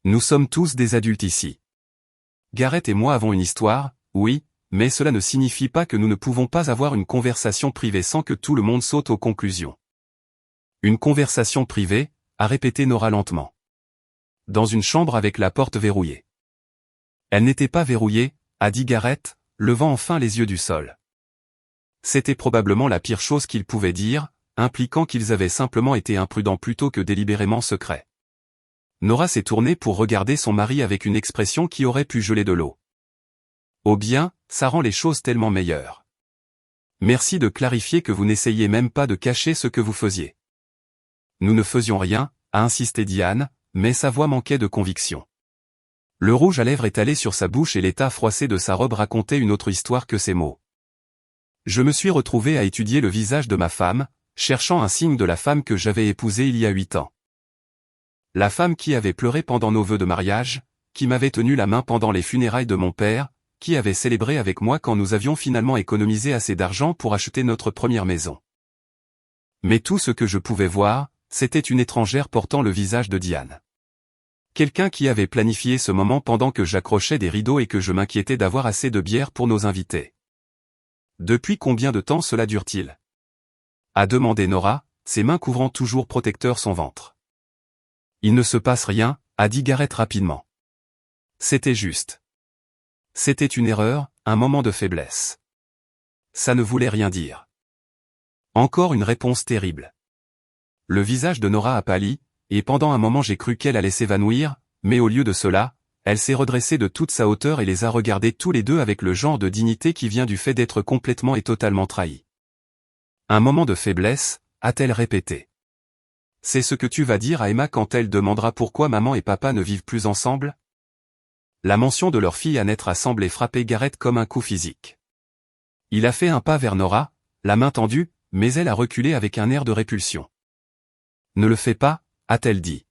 Nous sommes tous des adultes ici. Garrett et moi avons une histoire, oui, mais cela ne signifie pas que nous ne pouvons pas avoir une conversation privée sans que tout le monde saute aux conclusions. Une conversation privée, a répété Nora lentement. Dans une chambre avec la porte verrouillée. Elle n'était pas verrouillée, a dit Garrett, levant enfin les yeux du sol. C'était probablement la pire chose qu'ils pouvaient dire, impliquant qu'ils avaient simplement été imprudents plutôt que délibérément secrets. Nora s'est tournée pour regarder son mari avec une expression qui aurait pu geler de l'eau. Oh bien, ça rend les choses tellement meilleures. Merci de clarifier que vous n'essayiez même pas de cacher ce que vous faisiez. Nous ne faisions rien, a insisté Diane, mais sa voix manquait de conviction. Le rouge à lèvres étalé sur sa bouche et l'état froissé de sa robe racontaient une autre histoire que ces mots. Je me suis retrouvé à étudier le visage de ma femme, cherchant un signe de la femme que j'avais épousée il y a 8 ans. La femme qui avait pleuré pendant nos vœux de mariage, qui m'avait tenu la main pendant les funérailles de mon père, qui avait célébré avec moi quand nous avions finalement économisé assez d'argent pour acheter notre première maison. Mais tout ce que je pouvais voir, c'était une étrangère portant le visage de Diane. Quelqu'un qui avait planifié ce moment pendant que j'accrochais des rideaux et que je m'inquiétais d'avoir assez de bière pour nos invités. Depuis combien de temps cela dure-t-il? A demandé Nora, ses mains couvrant toujours protecteur son ventre. Il ne se passe rien, a dit Garrett rapidement. C'était juste. C'était une erreur, un moment de faiblesse. Ça ne voulait rien dire. Encore une réponse terrible. Le visage de Nora a pâli, et pendant un moment j'ai cru qu'elle allait s'évanouir, mais au lieu de cela, elle s'est redressée de toute sa hauteur et les a regardés tous les deux avec le genre de dignité qui vient du fait d'être complètement et totalement trahie. Un moment de faiblesse, a-t-elle répété. C'est ce que tu vas dire à Emma quand elle demandera pourquoi maman et papa ne vivent plus ensemble? La mention de leur fille à naître a semblé frapper Garrett comme un coup physique. Il a fait un pas vers Nora, la main tendue, mais elle a reculé avec un air de répulsion. Ne le fais pas, a-t-elle dit.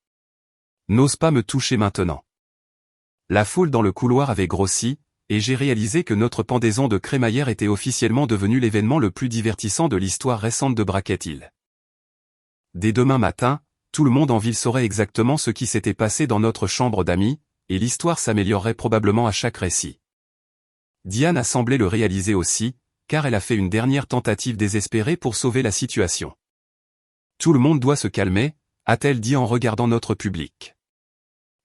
N'ose pas me toucher maintenant. La foule dans le couloir avait grossi, et j'ai réalisé que notre pendaison de crémaillère était officiellement devenue l'événement le plus divertissant de l'histoire récente de Bracket Hill. Dès demain matin, tout le monde en ville saurait exactement ce qui s'était passé dans notre chambre d'amis, et l'histoire s'améliorerait probablement à chaque récit. Diane a semblé le réaliser aussi, car elle a fait une dernière tentative désespérée pour sauver la situation. Tout le monde doit se calmer, a-t-elle dit en regardant notre public.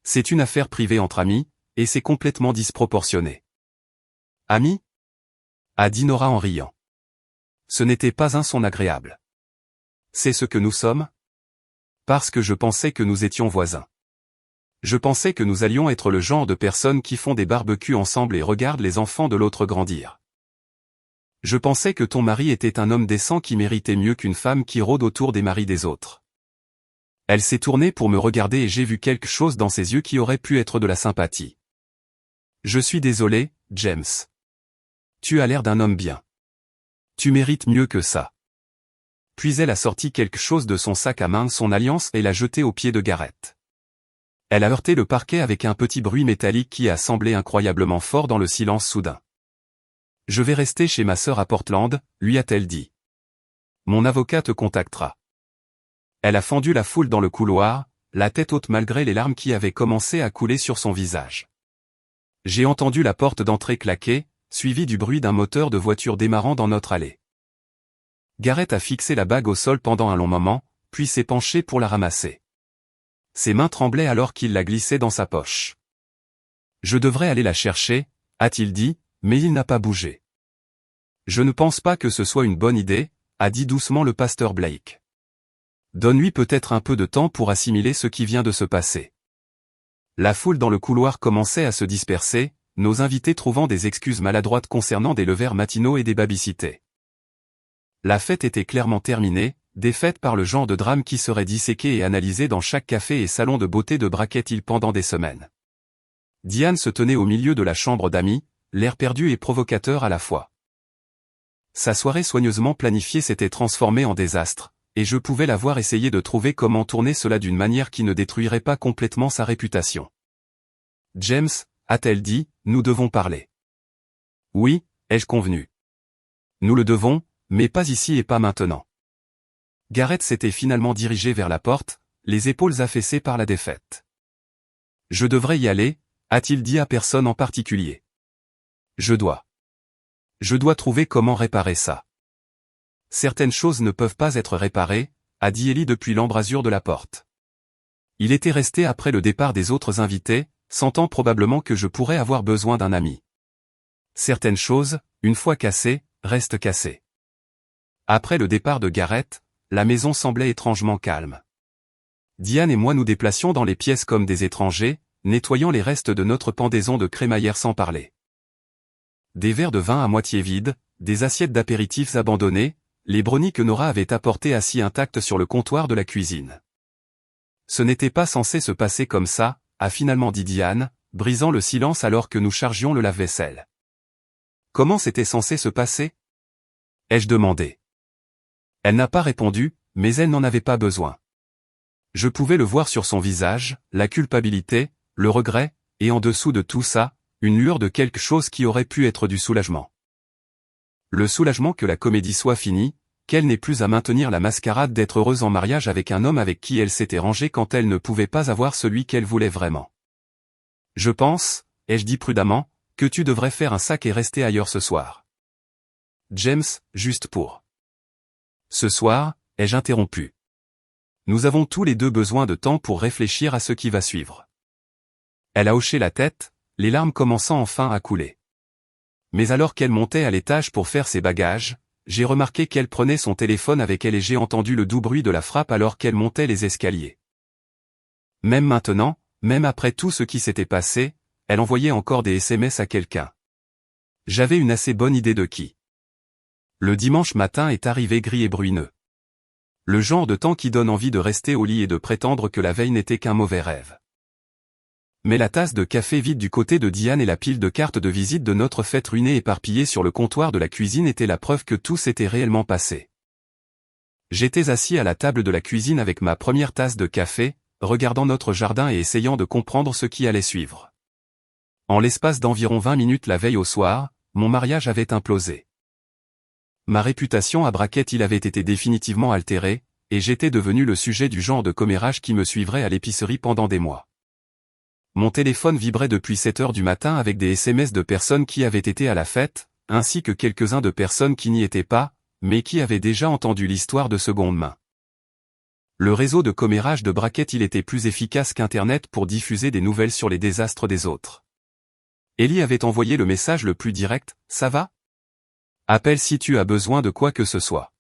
C'est une affaire privée entre amis, et c'est complètement disproportionné. Amis? A dit Nora en riant. Ce n'était pas un son agréable. C'est ce que nous sommes? Parce que je pensais que nous étions voisins. Je pensais que nous allions être le genre de personnes qui font des barbecues ensemble et regardent les enfants de l'autre grandir. Je pensais que ton mari était un homme décent qui méritait mieux qu'une femme qui rôde autour des maris des autres. Elle s'est tournée pour me regarder et j'ai vu quelque chose dans ses yeux qui aurait pu être de la sympathie. Je suis désolé, James. Tu as l'air d'un homme bien. Tu mérites mieux que ça. Puis elle a sorti quelque chose de son sac à main, son alliance, et l'a jeté aux pieds de Garrett. Elle a heurté le parquet avec un petit bruit métallique qui a semblé incroyablement fort dans le silence soudain. « Je vais rester chez ma sœur à Portland », lui a-t-elle dit. « Mon avocat te contactera. » Elle a fendu la foule dans le couloir, la tête haute malgré les larmes qui avaient commencé à couler sur son visage. J'ai entendu la porte d'entrée claquer, suivi du bruit d'un moteur de voiture démarrant dans notre allée. Garrett a fixé la bague au sol pendant un long moment, puis s'est penché pour la ramasser. Ses mains tremblaient alors qu'il la glissait dans sa poche. « Je devrais aller la chercher », a-t-il dit, mais il n'a pas bougé. « Je ne pense pas que ce soit une bonne idée », a dit doucement le pasteur Blake. « Donne-lui peut-être un peu de temps pour assimiler ce qui vient de se passer. » La foule dans le couloir commençait à se disperser, nos invités trouvant des excuses maladroites concernant des levers matinaux et des babysités. La fête était clairement terminée, défaite par le genre de drame qui serait disséqué et analysé dans chaque café et salon de beauté de Brackett Hill pendant des semaines. Diane se tenait au milieu de la chambre d'amis, l'air perdu et provocateur à la fois. Sa soirée soigneusement planifiée s'était transformée en désastre, et je pouvais la voir essayer de trouver comment tourner cela d'une manière qui ne détruirait pas complètement sa réputation. « James », a-t-elle dit, « nous devons parler. »« Oui », ai-je convenu. « Nous le devons, mais pas ici et pas maintenant. » Garrett s'était finalement dirigé vers la porte, les épaules affaissées par la défaite. « Je devrais y aller », a-t-il dit à personne en particulier. « Je dois trouver comment réparer ça. » « Certaines choses ne peuvent pas être réparées », a dit Ellie depuis l'embrasure de la porte. Il était resté après le départ des autres invités, sentant probablement que je pourrais avoir besoin d'un ami. Certaines choses, une fois cassées, restent cassées. Après le départ de Garrett, la maison semblait étrangement calme. Diane et moi nous déplacions dans les pièces comme des étrangers, nettoyant les restes de notre pendaison de crémaillère sans parler. Des verres de vin à moitié vides, des assiettes d'apéritifs abandonnées, les brownies que Nora avait apportés assis intacts sur le comptoir de la cuisine. Ce n'était pas censé se passer comme ça, a finalement dit Diane, brisant le silence alors que nous chargions le lave-vaisselle. Comment c'était censé se passer ? Ai-je demandé. Elle n'a pas répondu, mais elle n'en avait pas besoin. Je pouvais le voir sur son visage, la culpabilité, le regret, et en dessous de tout ça, une lueur de quelque chose qui aurait pu être du soulagement. Le soulagement que la comédie soit finie, qu'elle n'ait plus à maintenir la mascarade d'être heureuse en mariage avec un homme avec qui elle s'était rangée quand elle ne pouvait pas avoir celui qu'elle voulait vraiment. Je pense, ai-je dit prudemment, que tu devrais faire un sac et rester ailleurs ce soir. James, juste pour. Ce soir, ai-je interrompu. Nous avons tous les deux besoin de temps pour réfléchir à ce qui va suivre. Elle a hoché la tête, les larmes commençant enfin à couler. Mais alors qu'elle montait à l'étage pour faire ses bagages, j'ai remarqué qu'elle prenait son téléphone avec elle et j'ai entendu le doux bruit de la frappe alors qu'elle montait les escaliers. Même maintenant, même après tout ce qui s'était passé, elle envoyait encore des SMS à quelqu'un. J'avais une assez bonne idée de qui. Le dimanche matin est arrivé gris et bruineux. Le genre de temps qui donne envie de rester au lit et de prétendre que la veille n'était qu'un mauvais rêve. Mais la tasse de café vide du côté de Diane et la pile de cartes de visite de notre fête ruinée éparpillée sur le comptoir de la cuisine étaient la preuve que tout s'était réellement passé. J'étais assis à la table de la cuisine avec ma première tasse de café, regardant notre jardin et essayant de comprendre ce qui allait suivre. En l'espace d'environ 20 minutes la veille au soir, mon mariage avait implosé. Ma réputation à Brackett Hill avait été définitivement altérée, et j'étais devenu le sujet du genre de commérage qui me suivrait à l'épicerie pendant des mois. Mon téléphone vibrait depuis 7 heures du matin avec des SMS de personnes qui avaient été à la fête, ainsi que quelques-uns de personnes qui n'y étaient pas, mais qui avaient déjà entendu l'histoire de seconde main. Le réseau de commérage de Brackett Hill était plus efficace qu'Internet pour diffuser des nouvelles sur les désastres des autres. Ellie avait envoyé le message le plus direct, « Ça va ? Appelle si tu as besoin de quoi que ce soit. »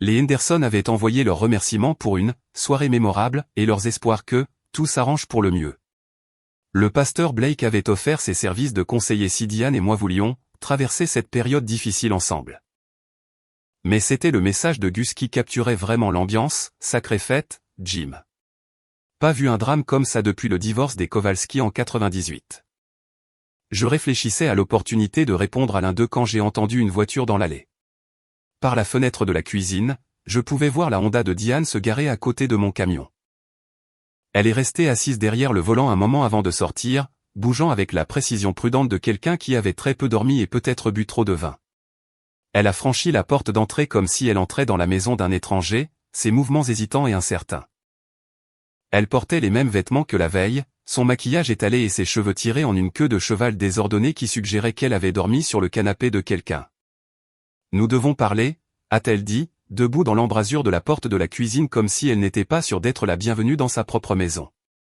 Les Henderson avaient envoyé leurs remerciements pour une « soirée mémorable » et leurs espoirs que « tout s'arrange pour le mieux ». Le pasteur Blake avait offert ses services de conseiller si Diane et moi voulions traverser cette période difficile ensemble. Mais c'était le message de Gus qui capturait vraiment l'ambiance, « Sacrée fête, Jim. Pas vu un drame comme ça depuis le divorce des Kowalski en 98. » Je réfléchissais à l'opportunité de répondre à l'un d'eux quand j'ai entendu une voiture dans l'allée. Par la fenêtre de la cuisine, je pouvais voir la Honda de Diane se garer à côté de mon camion. Elle est restée assise derrière le volant un moment avant de sortir, bougeant avec la précision prudente de quelqu'un qui avait très peu dormi et peut-être bu trop de vin. Elle a franchi la porte d'entrée comme si elle entrait dans la maison d'un étranger, ses mouvements hésitants et incertains. Elle portait les mêmes vêtements que la veille, son maquillage étalé et ses cheveux tirés en une queue de cheval désordonnée qui suggérait qu'elle avait dormi sur le canapé de quelqu'un. « Nous devons parler », a-t-elle dit, debout dans l'embrasure de la porte de la cuisine comme si elle n'était pas sûre d'être la bienvenue dans sa propre maison.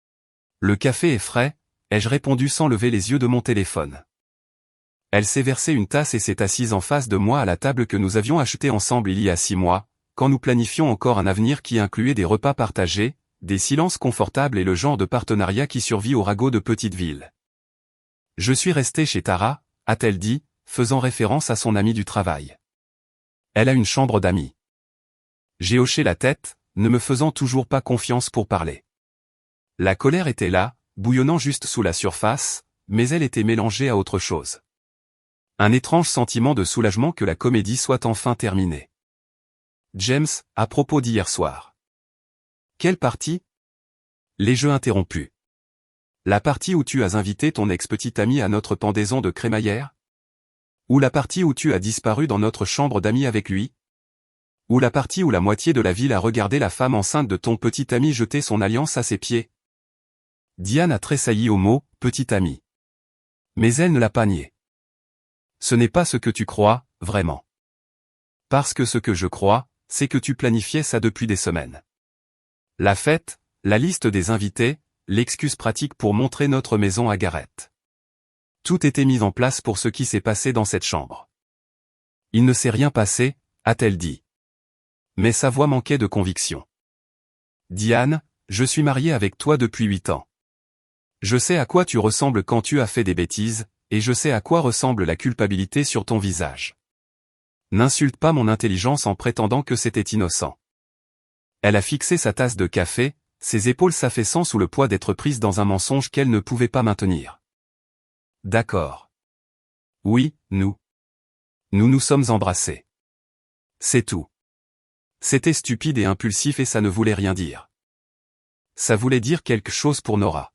« Le café est frais », ai-je répondu sans lever les yeux de mon téléphone. Elle s'est versé une tasse et s'est assise en face de moi à la table que nous avions achetée ensemble il y a 6 mois, quand nous planifions encore un avenir qui incluait des repas partagés, des silences confortables et le genre de partenariat qui survit au ragot de petite ville. « Je suis resté chez Tara », a-t-elle dit, faisant référence à son amie du travail. Elle a une chambre d'amis. J'ai hoché la tête, ne me faisant toujours pas confiance pour parler. La colère était là, bouillonnant juste sous la surface, mais elle était mélangée à autre chose. Un étrange sentiment de soulagement que la comédie soit enfin terminée. James, à propos d'hier soir. Quelle partie? Les jeux interrompus. La partie où tu as invité ton ex-petit ami à notre pendaison de crémaillère? Ou la partie où tu as disparu dans notre chambre d'amis avec lui? Ou la partie où la moitié de la ville a regardé la femme enceinte de ton petit ami jeter son alliance à ses pieds? Diane a tressailli au mot « petit ami ». Mais elle ne l'a pas nié. Ce n'est pas ce que tu crois, vraiment. Parce que ce que je crois, c'est que tu planifiais ça depuis des semaines. La fête, la liste des invités, l'excuse pratique pour montrer notre maison à Gareth. Tout était mis en place pour ce qui s'est passé dans cette chambre. Il ne s'est rien passé, a-t-elle dit. Mais sa voix manquait de conviction. Diane, je suis mariée avec toi depuis 8 ans. Je sais à quoi tu ressembles quand tu as fait des bêtises, et je sais à quoi ressemble la culpabilité sur ton visage. N'insulte pas mon intelligence en prétendant que c'était innocent. Elle a fixé sa tasse de café, ses épaules s'affaissant sous le poids d'être prise dans un mensonge qu'elle ne pouvait pas maintenir. D'accord. Oui, nous nous sommes embrassés. C'est tout. C'était stupide et impulsif et ça ne voulait rien dire. Ça voulait dire quelque chose pour Nora.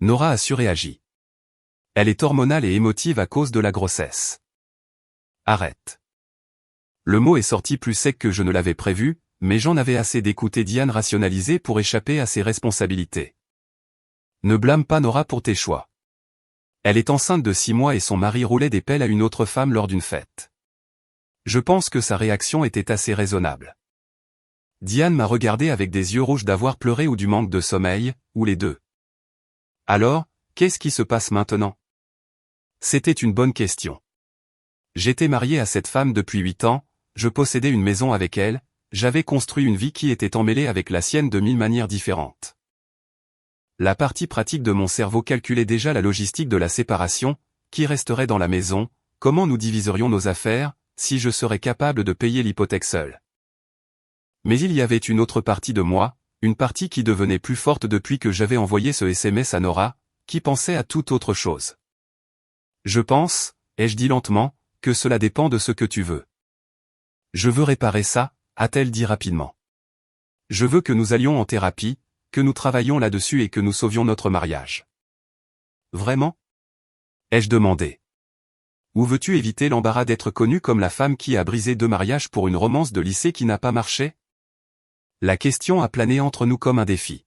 Nora a surréagi. Elle est hormonale et émotive à cause de la grossesse. Arrête. Le mot est sorti plus sec que je ne l'avais prévu, mais j'en avais assez d'écouter Diane rationaliser pour échapper à ses responsabilités. Ne blâme pas Nora pour tes choix. Elle est enceinte de 6 mois et son mari roulait des pelles à une autre femme lors d'une fête. Je pense que sa réaction était assez raisonnable. Diane m'a regardé avec des yeux rouges d'avoir pleuré ou du manque de sommeil, ou les deux. Alors, qu'est-ce qui se passe maintenant? C'était une bonne question. J'étais marié à cette femme depuis 8 ans, je possédais une maison avec elle, j'avais construit une vie qui était emmêlée avec la sienne de 1000 manières différentes. La partie pratique de mon cerveau calculait déjà la logistique de la séparation, qui resterait dans la maison, comment nous diviserions nos affaires, si je serais capable de payer l'hypothèque seul. Mais il y avait une autre partie de moi, une partie qui devenait plus forte depuis que j'avais envoyé ce SMS à Nora, qui pensait à toute autre chose. Je pense, ai-je dit lentement, que cela dépend de ce que tu veux. Je veux réparer ça, a-t-elle dit rapidement. Je veux que nous allions en thérapie, que nous travaillions là-dessus et que nous sauvions notre mariage. Vraiment? Ai-je demandé. Ou veux-tu éviter l'embarras d'être connue comme la femme qui a brisé 2 mariages pour une romance de lycée qui n'a pas marché? La question a plané entre nous comme un défi.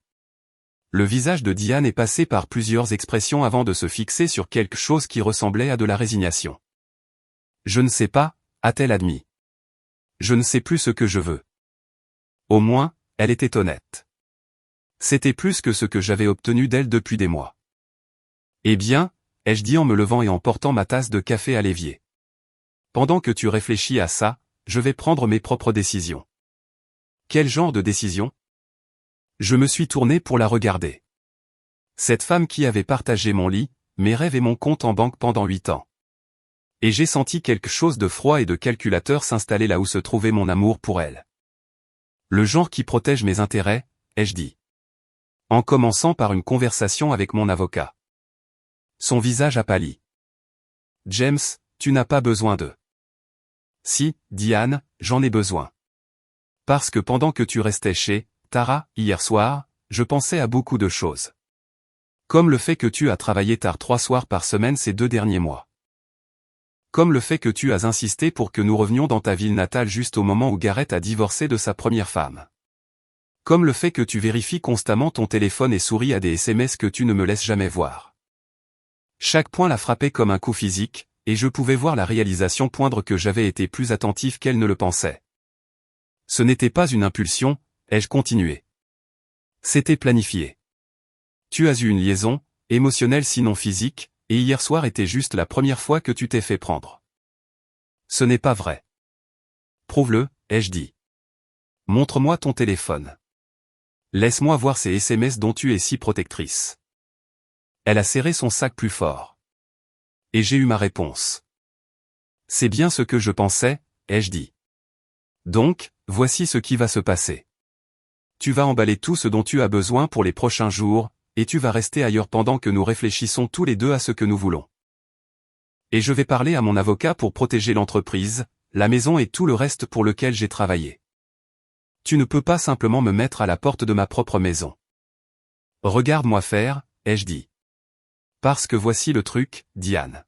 Le visage de Diane est passé par plusieurs expressions avant de se fixer sur quelque chose qui ressemblait à de la résignation. Je ne sais pas, a-t-elle admis. Je ne sais plus ce que je veux. Au moins, elle était honnête. C'était plus que ce que j'avais obtenu d'elle depuis des mois. Eh bien, ai-je dit en me levant et en portant ma tasse de café à l'évier. Pendant que tu réfléchis à ça, je vais prendre mes propres décisions. Quel genre de décision? Je me suis tourné pour la regarder. Cette femme qui avait partagé mon lit, mes rêves et mon compte en banque pendant 8 ans. Et j'ai senti quelque chose de froid et de calculateur s'installer là où se trouvait mon amour pour elle. Le genre qui protège mes intérêts, ai-je dit. En commençant par une conversation avec mon avocat. Son visage a pâli. James, tu n'as pas besoin de... Si, Diane, j'en ai besoin. Parce que pendant que tu restais chez Tara, hier soir, je pensais à beaucoup de choses. Comme le fait que tu as travaillé tard 3 soirs par semaine ces 2 derniers mois. Comme le fait que tu as insisté pour que nous revenions dans ta ville natale juste au moment où Garrett a divorcé de sa première femme. Comme le fait que tu vérifies constamment ton téléphone et souris à des SMS que tu ne me laisses jamais voir. Chaque point la frappait comme un coup physique, et je pouvais voir la réalisation poindre que j'avais été plus attentif qu'elle ne le pensait. Ce n'était pas une impulsion, ai-je continué. C'était planifié. Tu as eu une liaison, émotionnelle sinon physique, et hier soir était juste la première fois que tu t'es fait prendre. Ce n'est pas vrai. Prouve-le, ai-je dit. Montre-moi ton téléphone. Laisse-moi voir ces SMS dont tu es si protectrice. Elle a serré son sac plus fort. Et j'ai eu ma réponse. C'est bien ce que je pensais, ai-je dit. Donc, voici ce qui va se passer. Tu vas emballer tout ce dont tu as besoin pour les prochains jours, et tu vas rester ailleurs pendant que nous réfléchissons tous les deux à ce que nous voulons. Et je vais parler à mon avocat pour protéger l'entreprise, la maison et tout le reste pour lequel j'ai travaillé. Tu ne peux pas simplement me mettre à la porte de ma propre maison. Regarde-moi faire, ai-je dit. Parce que voici le truc, Diane.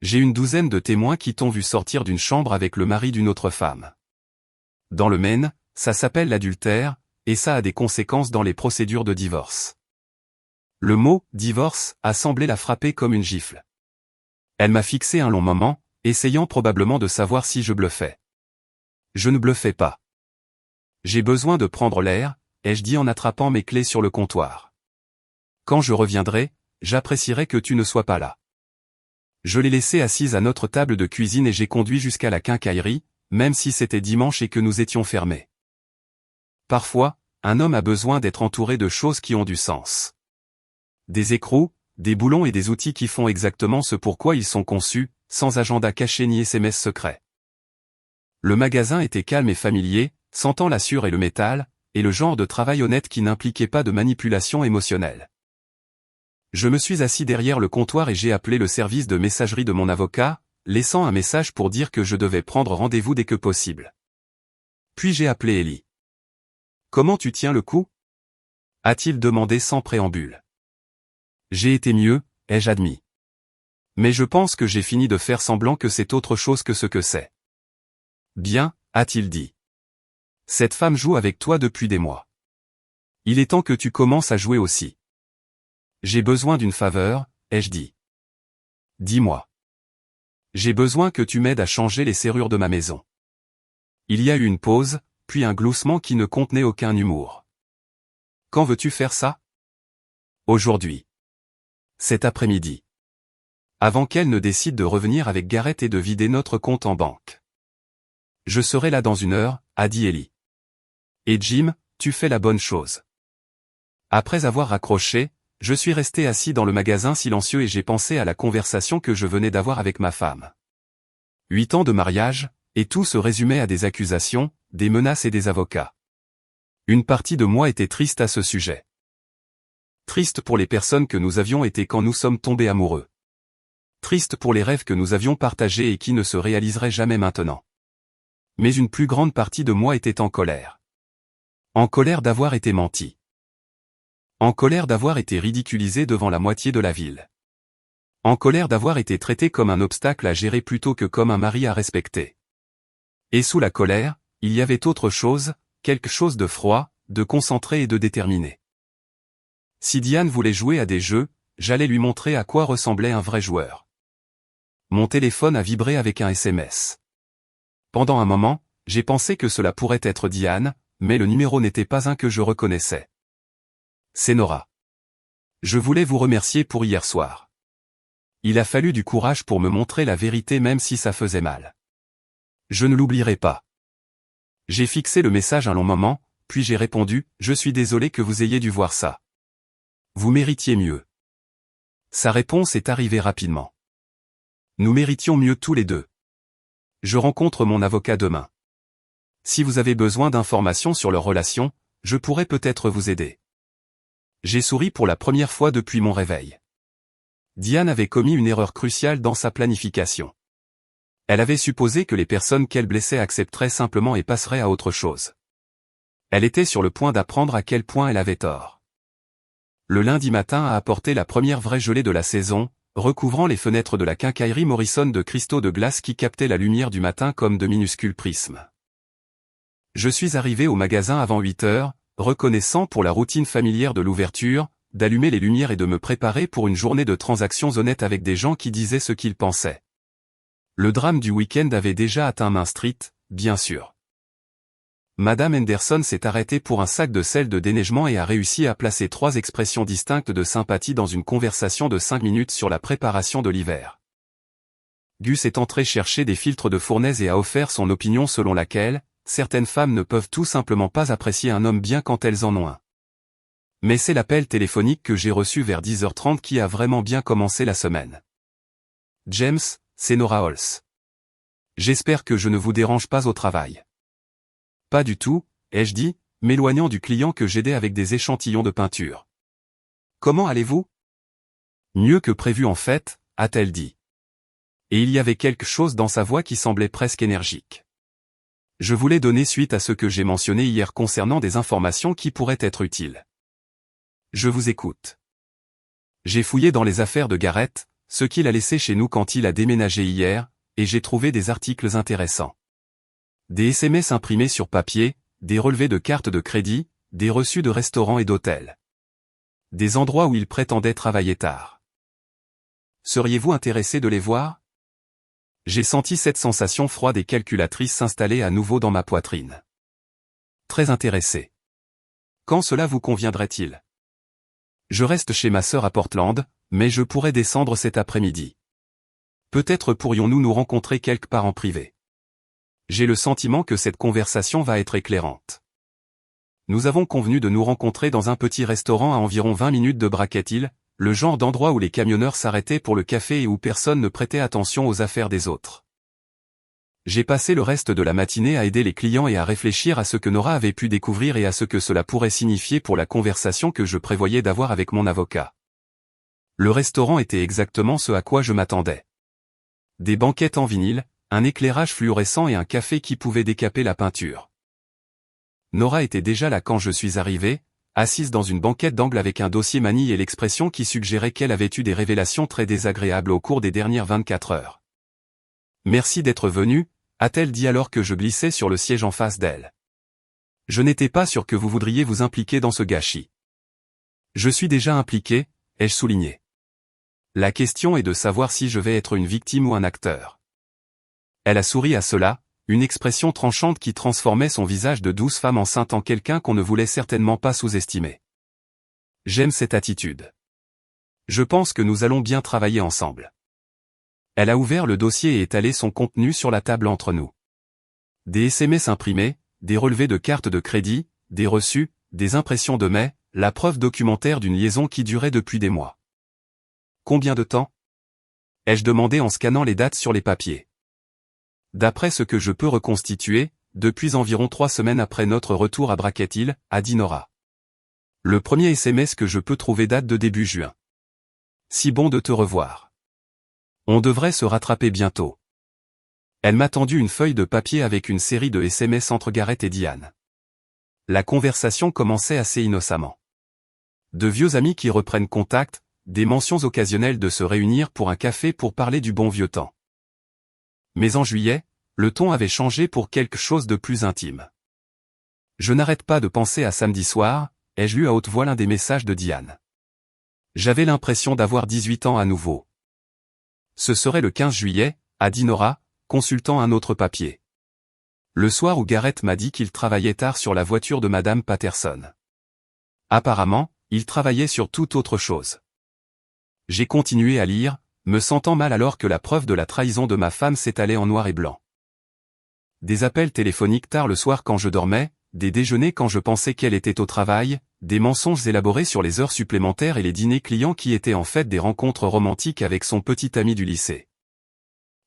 J'ai une douzaine de témoins qui t'ont vu sortir d'une chambre avec le mari d'une autre femme. Dans le Maine, ça s'appelle l'adultère, et ça a des conséquences dans les procédures de divorce. Le mot « divorce » a semblé la frapper comme une gifle. Elle m'a fixé un long moment, essayant probablement de savoir si je bluffais. Je ne bluffais pas. J'ai besoin de prendre l'air, ai-je dit en attrapant mes clés sur le comptoir. Quand je reviendrai, j'apprécierais que tu ne sois pas là. Je l'ai laissée assise à notre table de cuisine et j'ai conduit jusqu'à la quincaillerie, même si c'était dimanche et que nous étions fermés. Parfois, un homme a besoin d'être entouré de choses qui ont du sens. Des écrous, des boulons et des outils qui font exactement ce pourquoi ils sont conçus, sans agenda caché ni SMS secret. Le magasin était calme et familier, sentant l'assure et le métal, et le genre de travail honnête qui n'impliquait pas de manipulation émotionnelle. Je me suis assis derrière le comptoir et j'ai appelé le service de messagerie de mon avocat, laissant un message pour dire que je devais prendre rendez-vous dès que possible. Puis j'ai appelé Ellie. « Comment tu tiens le coup ?» a-t-il demandé sans préambule. J'ai été mieux, ai-je admis. Mais je pense que j'ai fini de faire semblant que c'est autre chose que ce que c'est. Bien, a-t-il dit. Cette femme joue avec toi depuis des mois. Il est temps que tu commences à jouer aussi. J'ai besoin d'une faveur, ai-je dit. Dis-moi. J'ai besoin que tu m'aides à changer les serrures de ma maison. Il y a eu une pause, puis un gloussement qui ne contenait aucun humour. Quand veux-tu faire ça? Aujourd'hui. Cet après-midi. Avant qu'elle ne décide de revenir avec Garrett et de vider notre compte en banque. Je serai là dans 1 heure, a dit Ellie. Et Jim, tu fais la bonne chose. Après avoir raccroché, je suis resté assis dans le magasin silencieux et j'ai pensé à la conversation que je venais d'avoir avec ma femme. 8 ans de mariage, et tout se résumait à des accusations, des menaces et des avocats. Une partie de moi était triste à ce sujet. Triste pour les personnes que nous avions été quand nous sommes tombés amoureux. Triste pour les rêves que nous avions partagés et qui ne se réaliseraient jamais maintenant. Mais une plus grande partie de moi était en colère. En colère d'avoir été menti. En colère d'avoir été ridiculisé devant la moitié de la ville. En colère d'avoir été traité comme un obstacle à gérer plutôt que comme un mari à respecter. Et sous la colère, il y avait autre chose, quelque chose de froid, de concentré et de déterminé. Si Diane voulait jouer à des jeux, j'allais lui montrer à quoi ressemblait un vrai joueur. Mon téléphone a vibré avec un SMS. Pendant un moment, j'ai pensé que cela pourrait être Diane, mais le numéro n'était pas un que je reconnaissais. C'est Nora. Je voulais vous remercier pour hier soir. Il a fallu du courage pour me montrer la vérité même si ça faisait mal. Je ne l'oublierai pas. J'ai fixé le message un long moment, puis j'ai répondu, je suis désolé que vous ayez dû voir ça. Vous méritiez mieux. Sa réponse est arrivée rapidement. Nous méritions mieux tous les deux. Je rencontre mon avocat demain. Si vous avez besoin d'informations sur leur relation, je pourrais peut-être vous aider. J'ai souri pour la première fois depuis mon réveil. Diane avait commis une erreur cruciale dans sa planification. Elle avait supposé que les personnes qu'elle blessait accepteraient simplement et passeraient à autre chose. Elle était sur le point d'apprendre à quel point elle avait tort. Le lundi matin a apporté la première vraie gelée de la saison, recouvrant les fenêtres de la quincaillerie Morrison de cristaux de glace qui captaient la lumière du matin comme de minuscules prismes. Je suis arrivé au magasin avant 8 heures, reconnaissant pour la routine familière de l'ouverture, d'allumer les lumières et de me préparer pour une journée de transactions honnêtes avec des gens qui disaient ce qu'ils pensaient. Le drame du week-end avait déjà atteint Main Street, bien sûr. Madame Henderson s'est arrêtée pour un sac de sel de déneigement et a réussi à placer 3 expressions distinctes de sympathie dans une conversation de 5 minutes sur la préparation de l'hiver. Gus est entré chercher des filtres de fournaise et a offert son opinion selon laquelle certaines femmes ne peuvent tout simplement pas apprécier un homme bien quand elles en ont un. Mais c'est l'appel téléphonique que j'ai reçu vers 10h30 qui a vraiment bien commencé la semaine. James, c'est Nora Holz. J'espère que je ne vous dérange pas au travail. Pas du tout, ai-je dit, m'éloignant du client que j'aidais avec des échantillons de peinture. Comment allez-vous? Mieux que prévu en fait, a-t-elle dit. Et il y avait quelque chose dans sa voix qui semblait presque énergique. Je voulais donner suite à ce que j'ai mentionné hier concernant des informations qui pourraient être utiles. Je vous écoute. J'ai fouillé dans les affaires de Garrett, ce qu'il a laissé chez nous quand il a déménagé hier, et j'ai trouvé des articles intéressants. Des SMS imprimés sur papier, des relevés de cartes de crédit, des reçus de restaurants et d'hôtels. Des endroits où il prétendait travailler tard. Seriez-vous intéressé de les voir? J'ai senti cette sensation froide et calculatrice s'installer à nouveau dans ma poitrine. Très intéressé. Quand cela vous conviendrait-il? Je reste chez ma sœur à Portland, mais je pourrais descendre cet après-midi. Peut-être pourrions-nous nous rencontrer quelque part en privé. J'ai le sentiment que cette conversation va être éclairante. Nous avons convenu de nous rencontrer dans un petit restaurant à environ 20 minutes de Brackett Hill, le genre d'endroit où les camionneurs s'arrêtaient pour le café et où personne ne prêtait attention aux affaires des autres. J'ai passé le reste de la matinée à aider les clients et à réfléchir à ce que Nora avait pu découvrir et à ce que cela pourrait signifier pour la conversation que je prévoyais d'avoir avec mon avocat. Le restaurant était exactement ce à quoi je m'attendais. Des banquettes en vinyle, un éclairage fluorescent et un café qui pouvait décaper la peinture. Nora était déjà là quand je suis arrivé, assise dans une banquette d'angle avec un dossier manille et l'expression qui suggérait qu'elle avait eu des révélations très désagréables au cours des dernières 24 heures. Merci d'être venue, a-t-elle dit alors que je glissais sur le siège en face d'elle. Je n'étais pas sûr que vous voudriez vous impliquer dans ce gâchis. Je suis déjà impliqué, ai-je souligné. La question est de savoir si je vais être une victime ou un acteur. Elle a souri à cela, une expression tranchante qui transformait son visage de douce femme enceinte en quelqu'un qu'on ne voulait certainement pas sous-estimer. J'aime cette attitude. Je pense que nous allons bien travailler ensemble. Elle a ouvert le dossier et étalé son contenu sur la table entre nous. Des SMS imprimés, des relevés de cartes de crédit, des reçus, des impressions de mai, la preuve documentaire d'une liaison qui durait depuis des mois. Combien de temps? Ai-je demandé en scannant les dates sur les papiers. D'après ce que je peux reconstituer, depuis environ 3 semaines après notre retour à Brackett Hill, a dit Nora. Le premier SMS que je peux trouver date de début juin. Si bon de te revoir. On devrait se rattraper bientôt. Elle m'a tendu une feuille de papier avec une série de SMS entre Garrett et Diane. La conversation commençait assez innocemment. De vieux amis qui reprennent contact, des mentions occasionnelles de se réunir pour un café pour parler du bon vieux temps. Mais en juillet, le ton avait changé pour quelque chose de plus intime. Je n'arrête pas de penser à samedi soir, ai-je lu à haute voix l'un des messages de Diane. J'avais l'impression d'avoir 18 ans à nouveau. Ce serait le 15 juillet, a dit Nora, consultant un autre papier. Le soir où Garrett m'a dit qu'il travaillait tard sur la voiture de Madame Patterson. Apparemment, il travaillait sur toute autre chose. J'ai continué à lire, me sentant mal alors que la preuve de la trahison de ma femme s'étalait en noir et blanc. Des appels téléphoniques tard le soir quand je dormais, des déjeuners quand je pensais qu'elle était au travail, des mensonges élaborés sur les heures supplémentaires et les dîners clients qui étaient en fait des rencontres romantiques avec son petit ami du lycée.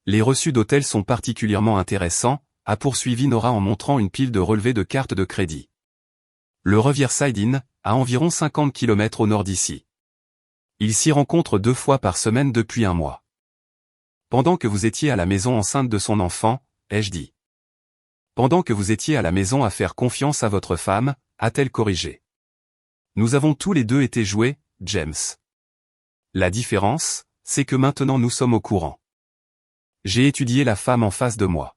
Les reçus d'hôtel sont particulièrement intéressants, a poursuivi Nora en montrant une pile de relevés de cartes de crédit. Le Riverside Inn, à environ 50 km au nord d'ici. Il s'y rencontre 2 fois par semaine depuis 1 mois. Pendant que vous étiez à la maison enceinte de son enfant, ai-je dit. Pendant que vous étiez à la maison à faire confiance à votre femme, a-t-elle corrigé. Nous avons tous les deux été joués, James. La différence, c'est que maintenant nous sommes au courant. J'ai étudié la femme en face de moi.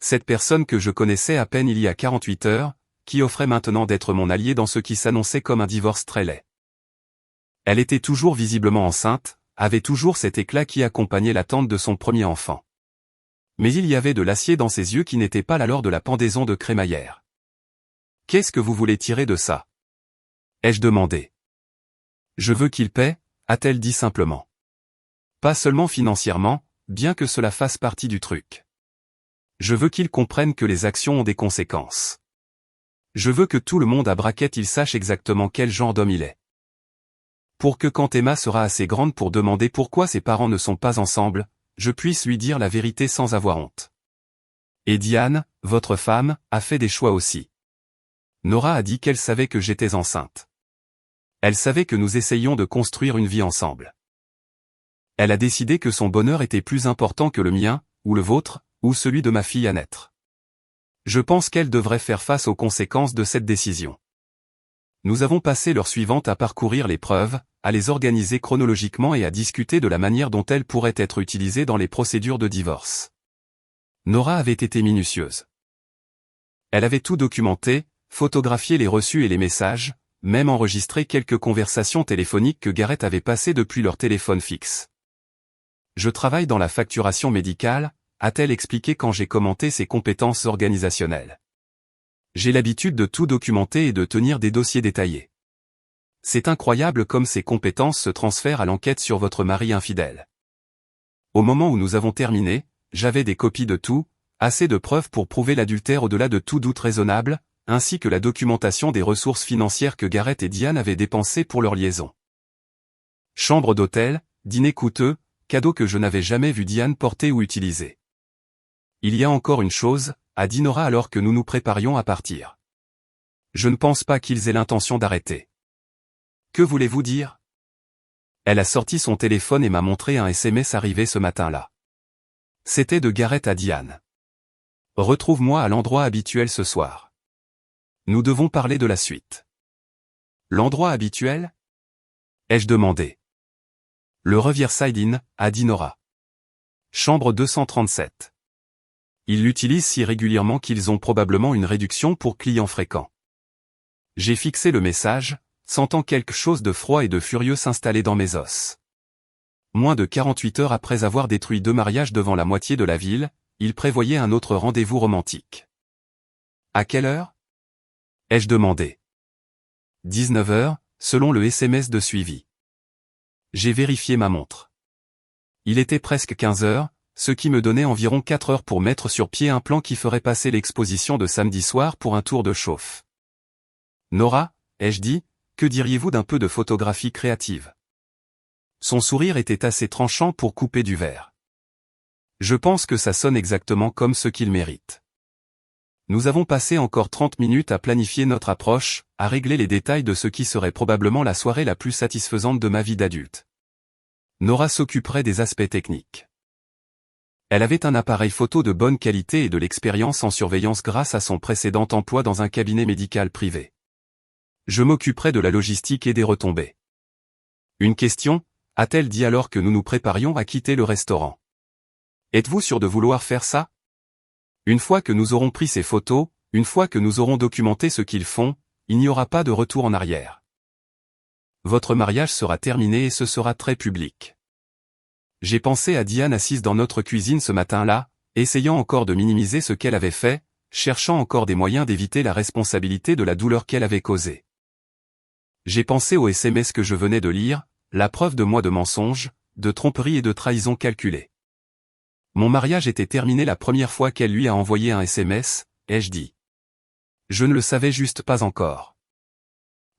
Cette personne que je connaissais à peine il y a 48 heures, qui offrait maintenant d'être mon allié dans ce qui s'annonçait comme un divorce très laid. Elle était toujours visiblement enceinte, avait toujours cet éclat qui accompagnait l'attente de son premier enfant. Mais il y avait de l'acier dans ses yeux qui n'était pas l'allure de la pendaison de crémaillère. « Qu'est-ce que vous voulez tirer de ça ?» ai-je demandé. « Je veux qu'il paie », a-t-elle dit simplement. Pas seulement financièrement, bien que cela fasse partie du truc. Je veux qu'il comprenne que les actions ont des conséquences. Je veux que tout le monde à Brackett il sache exactement quel genre d'homme il est. Pour que quand Emma sera assez grande pour demander pourquoi ses parents ne sont pas ensemble, je puisse lui dire la vérité sans avoir honte. Et Diane, votre femme, a fait des choix aussi. Nora a dit qu'elle savait que j'étais enceinte. Elle savait que nous essayions de construire une vie ensemble. Elle a décidé que son bonheur était plus important que le mien, ou le vôtre, ou celui de ma fille à naître. Je pense qu'elle devrait faire face aux conséquences de cette décision. Nous avons passé l'heure suivante à parcourir les preuves, à les organiser chronologiquement et à discuter de la manière dont elles pourraient être utilisées dans les procédures de divorce. Nora avait été minutieuse. Elle avait tout documenté, photographié les reçus et les messages, même enregistré quelques conversations téléphoniques que Garrett avait passées depuis leur téléphone fixe. Je travaille dans la facturation médicale, a-t-elle expliqué quand j'ai commenté ses compétences organisationnelles. J'ai l'habitude de tout documenter et de tenir des dossiers détaillés. C'est incroyable comme ces compétences se transfèrent à l'enquête sur votre mari infidèle. Au moment où nous avons terminé, j'avais des copies de tout, assez de preuves pour prouver l'adultère au-delà de tout doute raisonnable, ainsi que la documentation des ressources financières que Garrett et Diane avaient dépensées pour leur liaison. Chambre d'hôtel, dîner coûteux, cadeau que je n'avais jamais vu Diane porter ou utiliser. Il y a encore une chose, a dit Nora alors que nous nous préparions à partir. Je ne pense pas qu'ils aient l'intention d'arrêter. Que voulez-vous dire? Elle a sorti son téléphone et m'a montré un SMS arrivé ce matin-là. C'était de Garrett à Diane. Retrouve-moi à l'endroit habituel ce soir. Nous devons parler de la suite. L'endroit habituel? Ai-je demandé. Le Riverside Inn, a dit Nora. Chambre 237. Ils l'utilisent si régulièrement qu'ils ont probablement une réduction pour clients fréquents. J'ai fixé le message, sentant quelque chose de froid et de furieux s'installer dans mes os. Moins de 48 heures après avoir détruit 2 mariages devant la moitié de la ville, il prévoyait un autre rendez-vous romantique. À quelle heure? Ai-je demandé. 19 heures, selon le SMS de suivi. J'ai vérifié ma montre. Il était presque 15 heures, ce qui me donnait environ 4 heures pour mettre sur pied un plan qui ferait passer l'exposition de samedi soir pour un tour de chauffe. Nora, ai-je dit, que diriez-vous d'un peu de photographie créative? Son sourire était assez tranchant pour couper du verre. Je pense que ça sonne exactement comme ce qu'il mérite. Nous avons passé encore 30 minutes à planifier notre approche, à régler les détails de ce qui serait probablement la soirée la plus satisfaisante de ma vie d'adulte. Nora s'occuperait des aspects techniques. Elle avait un appareil photo de bonne qualité et de l'expérience en surveillance grâce à son précédent emploi dans un cabinet médical privé. Je m'occuperai de la logistique et des retombées. Une question, a-t-elle dit alors que nous nous préparions à quitter le restaurant. Êtes-vous sûr de vouloir faire ça? Une fois que nous aurons pris ces photos, une fois que nous aurons documenté ce qu'ils font, il n'y aura pas de retour en arrière. Votre mariage sera terminé et ce sera très public. J'ai pensé à Diane assise dans notre cuisine ce matin-là, essayant encore de minimiser ce qu'elle avait fait, cherchant encore des moyens d'éviter la responsabilité de la douleur qu'elle avait causée. J'ai pensé au SMS que je venais de lire, la preuve de moi de mensonges, de tromperie et de trahison calculée. Mon mariage était terminé la première fois qu'elle lui a envoyé un SMS, ai-je dit. Je ne le savais juste pas encore.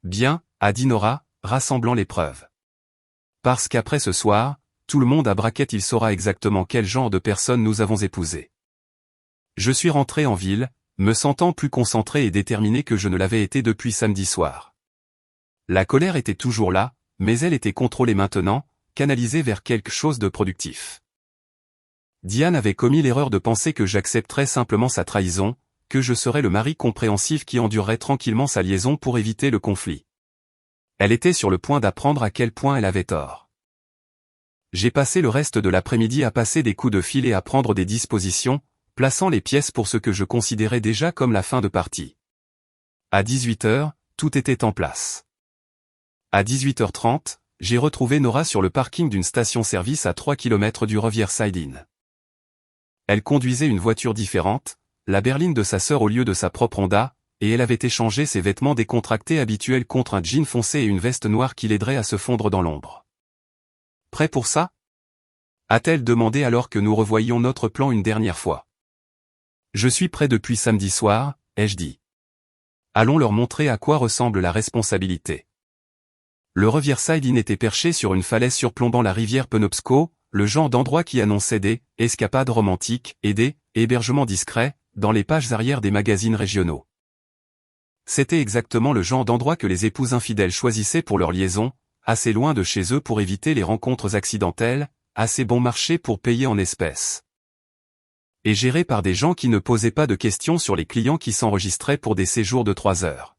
Bien, a dit Nora, rassemblant les preuves. Parce qu'après ce soir, tout le monde à Brackett il saura exactement quel genre de personne nous avons épousé. Je suis rentré en ville, me sentant plus concentré et déterminé que je ne l'avais été depuis samedi soir. La colère était toujours là, mais elle était contrôlée maintenant, canalisée vers quelque chose de productif. Diane avait commis l'erreur de penser que j'accepterais simplement sa trahison, que je serais le mari compréhensif qui endurerait tranquillement sa liaison pour éviter le conflit. Elle était sur le point d'apprendre à quel point elle avait tort. J'ai passé le reste de l'après-midi à passer des coups de fil et à prendre des dispositions, plaçant les pièces pour ce que je considérais déjà comme la fin de partie. À 18h, tout était en place. À 18h30, j'ai retrouvé Nora sur le parking d'une station-service à 3 km du Riverside Inn. Elle conduisait une voiture différente, la berline de sa sœur au lieu de sa propre Honda, et elle avait échangé ses vêtements décontractés habituels contre un jean foncé et une veste noire qui l'aiderait à se fondre dans l'ombre. « Prêt pour ça ?» a-t-elle demandé alors que nous revoyions notre plan une dernière fois. « Je suis prêt depuis samedi soir », ai-je dit. « Allons leur montrer à quoi ressemble la responsabilité. » Le Riverside Inn était perché sur une falaise surplombant la rivière Penobscot, le genre d'endroit qui annonçait des « escapades romantiques » et des « hébergements discrets » dans les pages arrière des magazines régionaux. C'était exactement le genre d'endroit que les épouses infidèles choisissaient pour leur liaison, assez loin de chez eux pour éviter les rencontres accidentelles, assez bon marché pour payer en espèces. Et géré par des gens qui ne posaient pas de questions sur les clients qui s'enregistraient pour des séjours de 3 heures.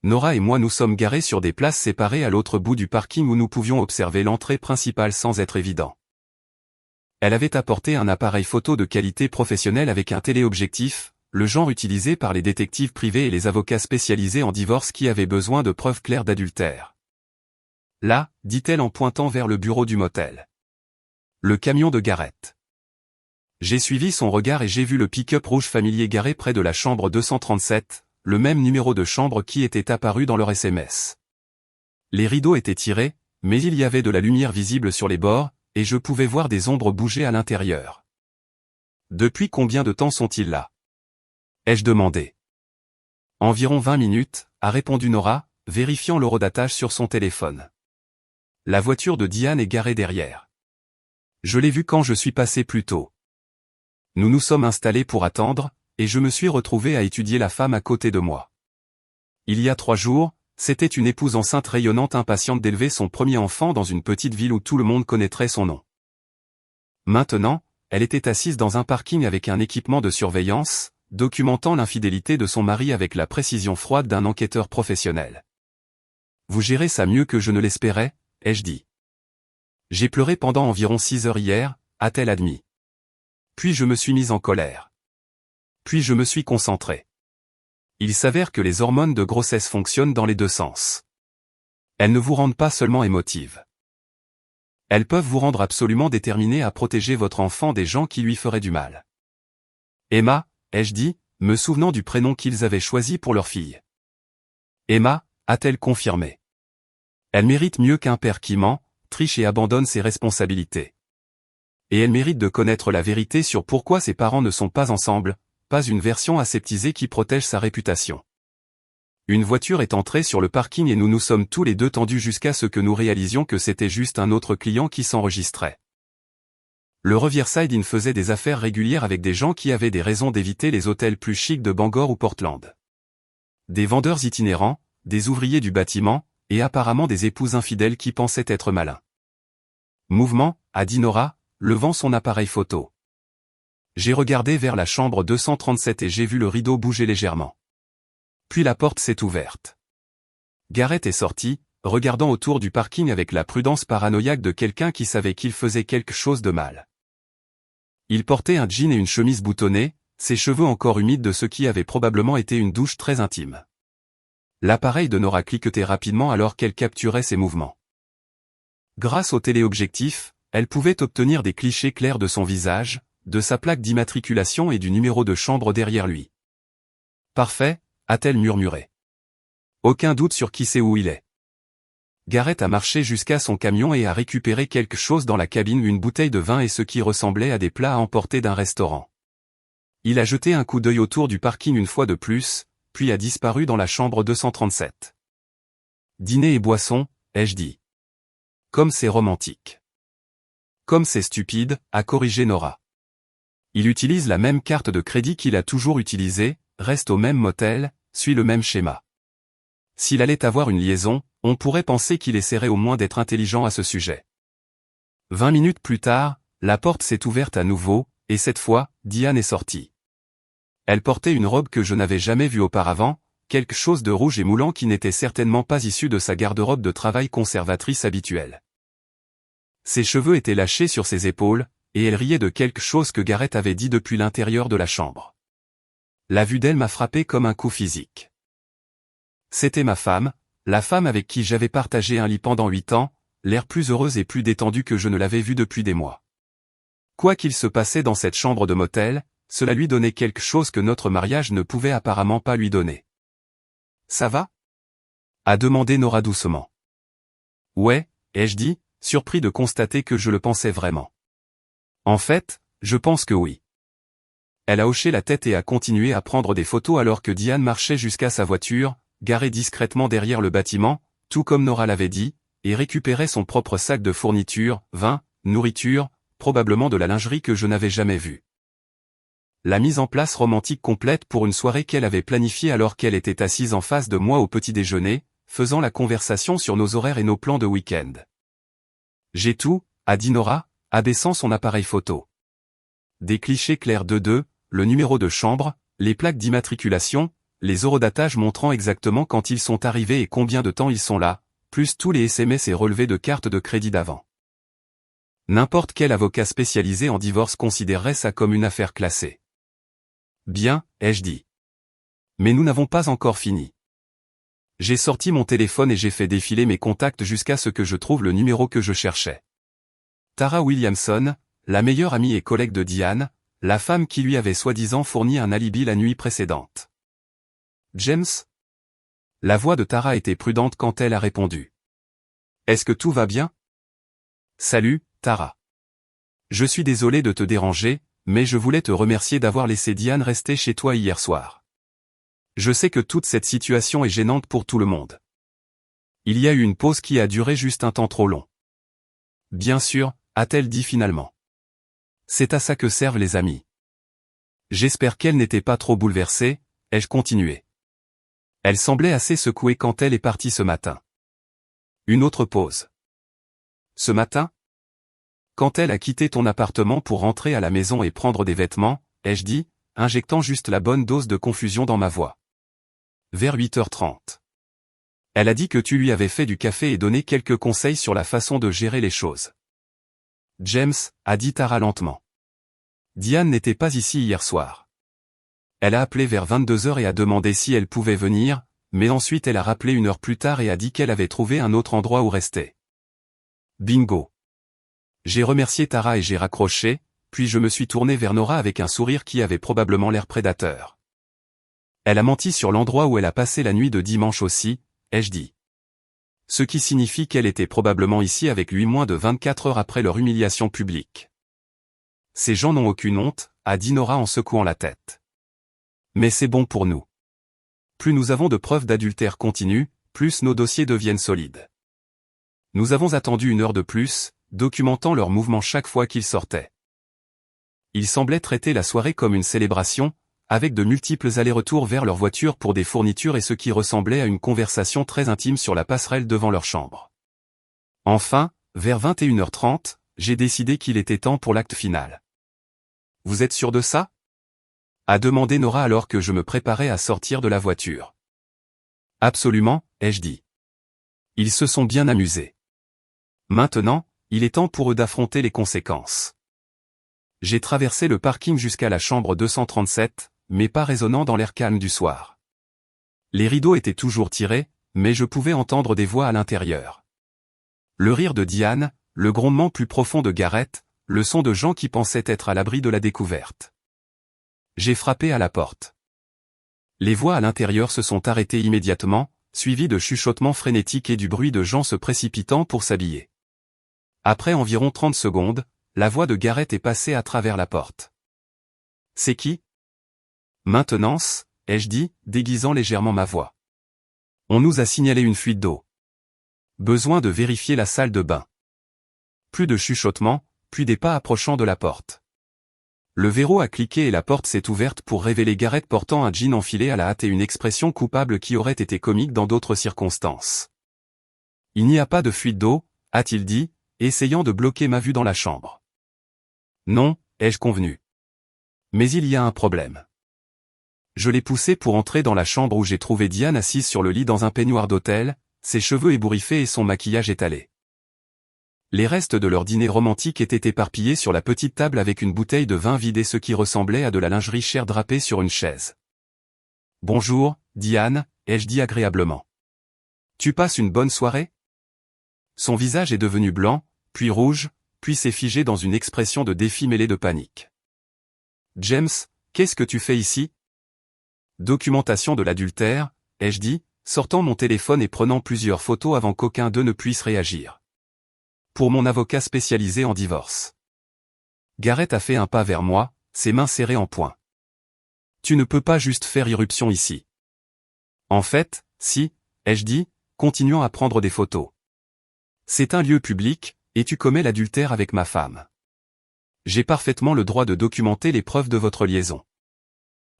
Nora et moi nous sommes garés sur des places séparées à l'autre bout du parking où nous pouvions observer l'entrée principale sans être évident. Elle avait apporté un appareil photo de qualité professionnelle avec un téléobjectif, le genre utilisé par les détectives privés et les avocats spécialisés en divorce qui avaient besoin de preuves claires d'adultère. Là, dit-elle en pointant vers le bureau du motel. Le camion de Garrett. J'ai suivi son regard et j'ai vu le pick-up rouge familier garé près de la chambre 237, le même numéro de chambre qui était apparu dans leur SMS. Les rideaux étaient tirés, mais il y avait de la lumière visible sur les bords, et je pouvais voir des ombres bouger à l'intérieur. Depuis combien de temps sont-ils là ? Ai-je demandé. Environ 20 minutes, a répondu Nora, vérifiant l'horodatage sur son téléphone. La voiture de Diane est garée derrière. Je l'ai vue quand je suis passé plus tôt. Nous nous sommes installés pour attendre, et je me suis retrouvé à étudier la femme à côté de moi. Il y a 3 jours, c'était une épouse enceinte rayonnante impatiente d'élever son premier enfant dans une petite ville où tout le monde connaîtrait son nom. Maintenant, elle était assise dans un parking avec un équipement de surveillance, documentant l'infidélité de son mari avec la précision froide d'un enquêteur professionnel. « Vous gérez ça mieux que je ne l'espérais », ai-je dit. « J'ai pleuré pendant environ 6 heures hier », a-t-elle admis. Puis je me suis mise en colère. Puis je me suis concentré. Il s'avère que les hormones de grossesse fonctionnent dans les 2 sens. Elles ne vous rendent pas seulement émotive. Elles peuvent vous rendre absolument déterminé à protéger votre enfant des gens qui lui feraient du mal. Emma, ai-je dit, me souvenant du prénom qu'ils avaient choisi pour leur fille. Emma, a-t-elle confirmé. Elle mérite mieux qu'un père qui ment, triche et abandonne ses responsabilités. Et elle mérite de connaître la vérité sur pourquoi ses parents ne sont pas ensemble, pas une version aseptisée qui protège sa réputation. Une voiture est entrée sur le parking et nous nous sommes tous les deux tendus jusqu'à ce que nous réalisions que c'était juste un autre client qui s'enregistrait. Le Riverside Inn faisait des affaires régulières avec des gens qui avaient des raisons d'éviter les hôtels plus chics de Bangor ou Portland. Des vendeurs itinérants, des ouvriers du bâtiment, et apparemment des épouses infidèles qui pensaient être malins. Mouvement, a dit Nora, levant son appareil photo. J'ai regardé vers la chambre 237 et j'ai vu le rideau bouger légèrement. Puis la porte s'est ouverte. Garrett est sorti, regardant autour du parking avec la prudence paranoïaque de quelqu'un qui savait qu'il faisait quelque chose de mal. Il portait un jean et une chemise boutonnée, ses cheveux encore humides de ce qui avait probablement été une douche très intime. L'appareil de Nora cliquetait rapidement alors qu'elle capturait ses mouvements. Grâce au téléobjectif, elle pouvait obtenir des clichés clairs de son visage, de sa plaque d'immatriculation et du numéro de chambre derrière lui. « Parfait », a-t-elle murmuré. Aucun doute sur qui c'est où il est. Garrett a marché jusqu'à son camion et a récupéré quelque chose dans la cabine, une bouteille de vin et ce qui ressemblait à des plats à emporter d'un restaurant. Il a jeté un coup d'œil autour du parking une fois de plus, puis a disparu dans la chambre 237. Dîner et boisson, ai-je dit. Comme c'est romantique. Comme c'est stupide, a corrigé Nora. Il utilise la même carte de crédit qu'il a toujours utilisée, reste au même motel, suit le même schéma. S'il allait avoir une liaison, on pourrait penser qu'il essaierait au moins d'être intelligent à ce sujet. 20 minutes plus tard, La porte s'est ouverte à nouveau, et cette fois, Diane est sortie. Elle portait une robe que je n'avais jamais vue auparavant, quelque chose de rouge et moulant qui n'était certainement pas issu de sa garde-robe de travail conservatrice habituelle. Ses cheveux étaient lâchés sur ses épaules, et elle riait de quelque chose que Gareth avait dit depuis l'intérieur de la chambre. La vue d'elle m'a frappé comme un coup physique. C'était ma femme, la femme avec qui j'avais partagé un lit pendant 8 ans, l'air plus heureuse et plus détendue que je ne l'avais vue depuis des mois. Quoi qu'il se passait dans cette chambre de motel, cela lui donnait quelque chose que notre mariage ne pouvait apparemment pas lui donner. « Ça va ?» a demandé Nora doucement. « Ouais », ai-je dit, surpris de constater que je le pensais vraiment. « En fait, je pense que oui. » Elle a hoché la tête et a continué à prendre des photos alors que Diane marchait jusqu'à sa voiture, garée discrètement derrière le bâtiment, tout comme Nora l'avait dit, et récupérait son propre sac de fournitures, vin, nourriture, probablement de la lingerie que je n'avais jamais vue. La mise en place romantique complète pour une soirée qu'elle avait planifiée alors qu'elle était assise en face de moi au petit déjeuner, faisant la conversation sur nos horaires et nos plans de week-end. « J'ai tout », a dit Nora, abaissant son appareil photo. Des clichés clairs de 2, le numéro de chambre, les plaques d'immatriculation, les eurodatages montrant exactement quand ils sont arrivés et combien de temps ils sont là, plus tous les SMS et relevés de cartes de crédit d'avant. N'importe quel avocat spécialisé en divorce considérerait ça comme une affaire classée. Bien, ai-je dit. Mais nous n'avons pas encore fini. J'ai sorti mon téléphone et j'ai fait défiler mes contacts jusqu'à ce que je trouve le numéro que je cherchais. Tara Williamson, la meilleure amie et collègue de Diane, la femme qui lui avait soi-disant fourni un alibi la nuit précédente. James? La voix de Tara était prudente quand elle a répondu. Est-ce que tout va bien? Salut, Tara. Je suis désolé de te déranger, mais je voulais te remercier d'avoir laissé Diane rester chez toi hier soir. Je sais que toute cette situation est gênante pour tout le monde. Il y a eu une pause qui a duré juste un temps trop long. Bien sûr, a-t-elle dit finalement. C'est à ça que servent les amis. J'espère qu'elle n'était pas trop bouleversée, ai-je continué. Elle semblait assez secouée quand elle est partie ce matin. Une autre pause. Ce matin? Quand elle a quitté ton appartement pour rentrer à la maison et prendre des vêtements, ai-je dit, injectant juste la bonne dose de confusion dans ma voix. Vers 8h30. Elle a dit que tu lui avais fait du café et donné quelques conseils sur la façon de gérer les choses. James, a dit Tara lentement. Diane n'était pas ici hier soir. Elle a appelé vers 22h et a demandé si elle pouvait venir, mais ensuite elle a rappelé 1 heure plus tard et a dit qu'elle avait trouvé un autre endroit où rester. Bingo. J'ai remercié Tara et j'ai raccroché, puis je me suis tourné vers Nora avec un sourire qui avait probablement l'air prédateur. Elle a menti sur l'endroit où elle a passé la nuit de dimanche aussi, ai-je dit. Ce qui signifie qu'elle était probablement ici avec lui moins de 24 heures après leur humiliation publique. Ces gens n'ont aucune honte, a dit Nora en secouant la tête. Mais c'est bon pour nous. Plus nous avons de preuves d'adultère continu, plus nos dossiers deviennent solides. Nous avons attendu 1 heure de plus, documentant leurs mouvements chaque fois qu'ils sortaient. Ils semblaient traiter la soirée comme une célébration, avec de multiples allers-retours vers leur voiture pour des fournitures et ce qui ressemblait à une conversation très intime sur la passerelle devant leur chambre. Enfin, vers 21h30, j'ai décidé qu'il était temps pour l'acte final. « Vous êtes sûr de ça ?» a demandé Nora alors que je me préparais à sortir de la voiture. « Absolument, ai-je dit. Ils se sont bien amusés. Maintenant, il est temps pour eux d'affronter les conséquences. » J'ai traversé le parking jusqu'à la chambre 237, mais pas résonnant dans l'air calme du soir. Les rideaux étaient toujours tirés, mais je pouvais entendre des voix à l'intérieur. Le rire de Diane, le grondement plus profond de Gareth, le son de gens qui pensaient être à l'abri de la découverte. J'ai frappé à la porte. Les voix à l'intérieur se sont arrêtées immédiatement, suivies de chuchotements frénétiques et du bruit de gens se précipitant pour s'habiller. Après environ 30 secondes, la voix de Gareth est passée à travers la porte. « C'est qui ?» Maintenance, ai-je dit, déguisant légèrement ma voix. On nous a signalé une fuite d'eau. Besoin de vérifier la salle de bain. Plus de chuchotements, puis des pas approchant de la porte. Le verrou a cliqué et la porte s'est ouverte pour révéler Gareth portant un jean enfilé à la hâte et une expression coupable qui aurait été comique dans d'autres circonstances. « Il n'y a pas de fuite d'eau, a-t-il dit, essayant de bloquer ma vue dans la chambre. Non, ai-je convenu. Mais il y a un problème. Je l'ai poussé pour entrer dans la chambre où j'ai trouvé Diane assise sur le lit dans un peignoir d'hôtel, ses cheveux ébouriffés et son maquillage étalé. Les restes de leur dîner romantique étaient éparpillés sur la petite table avec une bouteille de vin vide et ce qui ressemblait à de la lingerie chère drapée sur une chaise. « Bonjour, Diane », ai-je dit agréablement. « Tu passes une bonne soirée ?» Son visage est devenu blanc, puis rouge, puis s'est figé dans une expression de défi mêlée de panique. « James, qu'est-ce que tu fais ici ?»« Documentation de l'adultère », ai-je dit, sortant mon téléphone et prenant plusieurs photos avant qu'aucun d'eux ne puisse réagir. « Pour mon avocat spécialisé en divorce. » Garrett a fait un pas vers moi, ses mains serrées en poing. « Tu ne peux pas juste faire irruption ici. »« En fait, si, » ai-je dit, continuant à prendre des photos. « C'est un lieu public, et tu commets l'adultère avec ma femme. J'ai parfaitement le droit de documenter les preuves de votre liaison. »«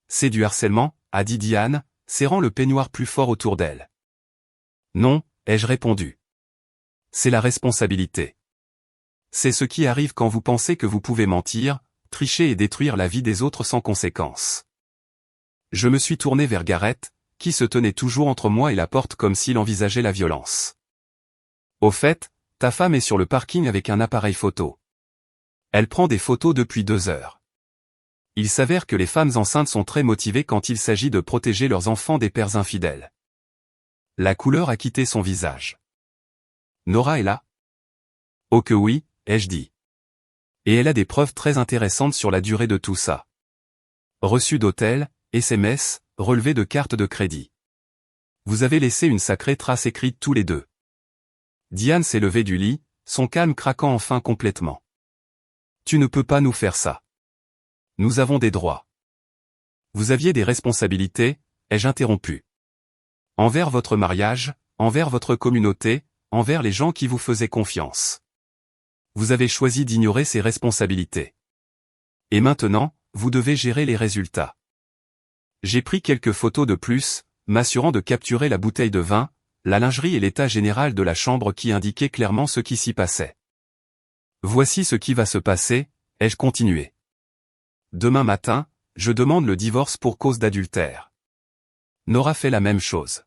C'est du harcèlement, » a dit Diane, serrant le peignoir plus fort autour d'elle. « Non, » ai-je répondu. « C'est la responsabilité. C'est ce qui arrive quand vous pensez que vous pouvez mentir, tricher et détruire la vie des autres sans conséquence. » Je me suis tourné vers Garrett, qui se tenait toujours entre moi et la porte comme s'il envisageait la violence. « Au fait, ta femme est sur le parking avec un appareil photo. Elle prend des photos depuis 2 heures. Il s'avère que les femmes enceintes sont très motivées quand il s'agit de protéger leurs enfants des pères infidèles. » La couleur a quitté son visage. « Nora est là ? » « Oh que oui, » ai-je dit. « Et elle a des preuves très intéressantes sur la durée de tout ça. Reçu d'hôtel, SMS, relevé de carte de crédit. Vous avez laissé une sacrée trace écrite tous les deux. » Diane s'est levée du lit, son calme craquant enfin complètement. « Tu ne peux pas nous faire ça. Nous avons des droits. Vous aviez des responsabilités, ai-je interrompu. Envers votre mariage, envers votre communauté, envers les gens qui vous faisaient confiance. Vous avez choisi d'ignorer ces responsabilités. Et maintenant, vous devez gérer les résultats. J'ai pris quelques photos de plus, m'assurant de capturer la bouteille de vin, la lingerie et l'état général de la chambre qui indiquaient clairement ce qui s'y passait. Voici ce qui va se passer, ai-je continué. Demain matin, je demande le divorce pour cause d'adultère. Nora fait la même chose.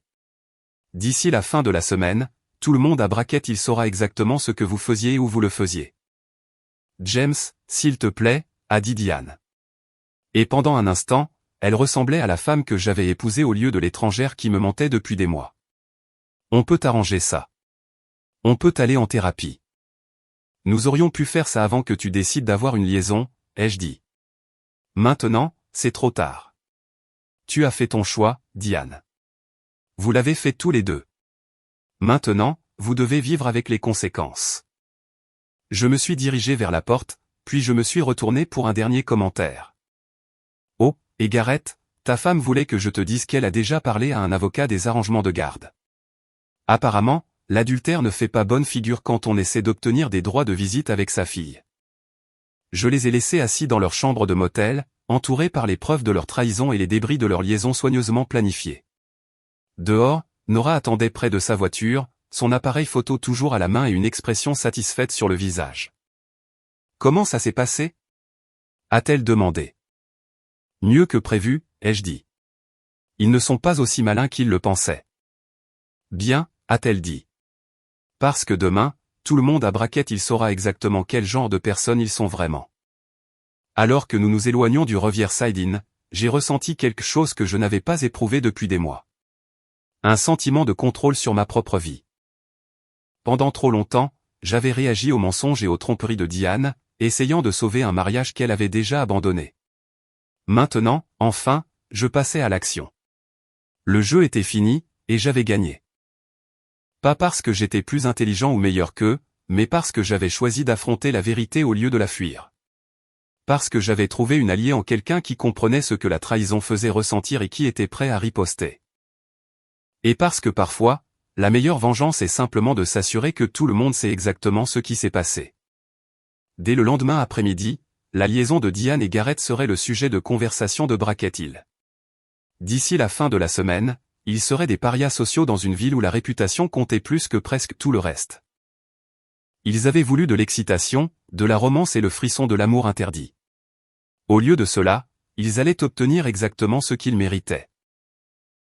D'ici la fin de la semaine, tout le monde à Brackett il saura exactement ce que vous faisiez et où vous le faisiez. James, s'il te plaît, a dit Diane. Et pendant un instant, elle ressemblait à la femme que j'avais épousée au lieu de l'étrangère qui me mentait depuis des mois. On peut arranger ça. On peut aller en thérapie. Nous aurions pu faire ça avant que tu décides d'avoir une liaison, ai-je dit. Maintenant, c'est trop tard. Tu as fait ton choix, Diane. Vous l'avez fait tous les deux. Maintenant, vous devez vivre avec les conséquences. Je me suis dirigé vers la porte, puis je me suis retourné pour un dernier commentaire. Oh, et Garrett, ta femme voulait que je te dise qu'elle a déjà parlé à un avocat des arrangements de garde. Apparemment, l'adultère ne fait pas bonne figure quand on essaie d'obtenir des droits de visite avec sa fille. Je les ai laissés assis dans leur chambre de motel, entourés par les preuves de leur trahison et les débris de leur liaison soigneusement planifiée. Dehors, Nora attendait près de sa voiture, son appareil photo toujours à la main et une expression satisfaite sur le visage. « Comment ça s'est passé ?» a-t-elle demandé. « Mieux que prévu, ai-je dit. Ils ne sont pas aussi malins qu'ils le pensaient. »« Bien, » a-t-elle dit. « Parce que demain, tout le monde à Brackett il saura exactement quel genre de personnes ils sont vraiment. » Alors que nous nous éloignions du Riverside Inn, j'ai ressenti quelque chose que je n'avais pas éprouvé depuis des mois. Un sentiment de contrôle sur ma propre vie. Pendant trop longtemps, j'avais réagi aux mensonges et aux tromperies de Diane, essayant de sauver un mariage qu'elle avait déjà abandonné. Maintenant, enfin, je passais à l'action. Le jeu était fini, et j'avais gagné. Pas parce que j'étais plus intelligent ou meilleur qu'eux, mais parce que j'avais choisi d'affronter la vérité au lieu de la fuir. Parce que j'avais trouvé une alliée en quelqu'un qui comprenait ce que la trahison faisait ressentir et qui était prêt à riposter. Et parce que parfois, la meilleure vengeance est simplement de s'assurer que tout le monde sait exactement ce qui s'est passé. Dès le lendemain après-midi, la liaison de Diane et Garrett serait le sujet de conversation de Brackett Hill. D'ici la fin de la semaine, ils seraient des parias sociaux dans une ville où la réputation comptait plus que presque tout le reste. Ils avaient voulu de l'excitation, de la romance et le frisson de l'amour interdit. Au lieu de cela, ils allaient obtenir exactement ce qu'ils méritaient.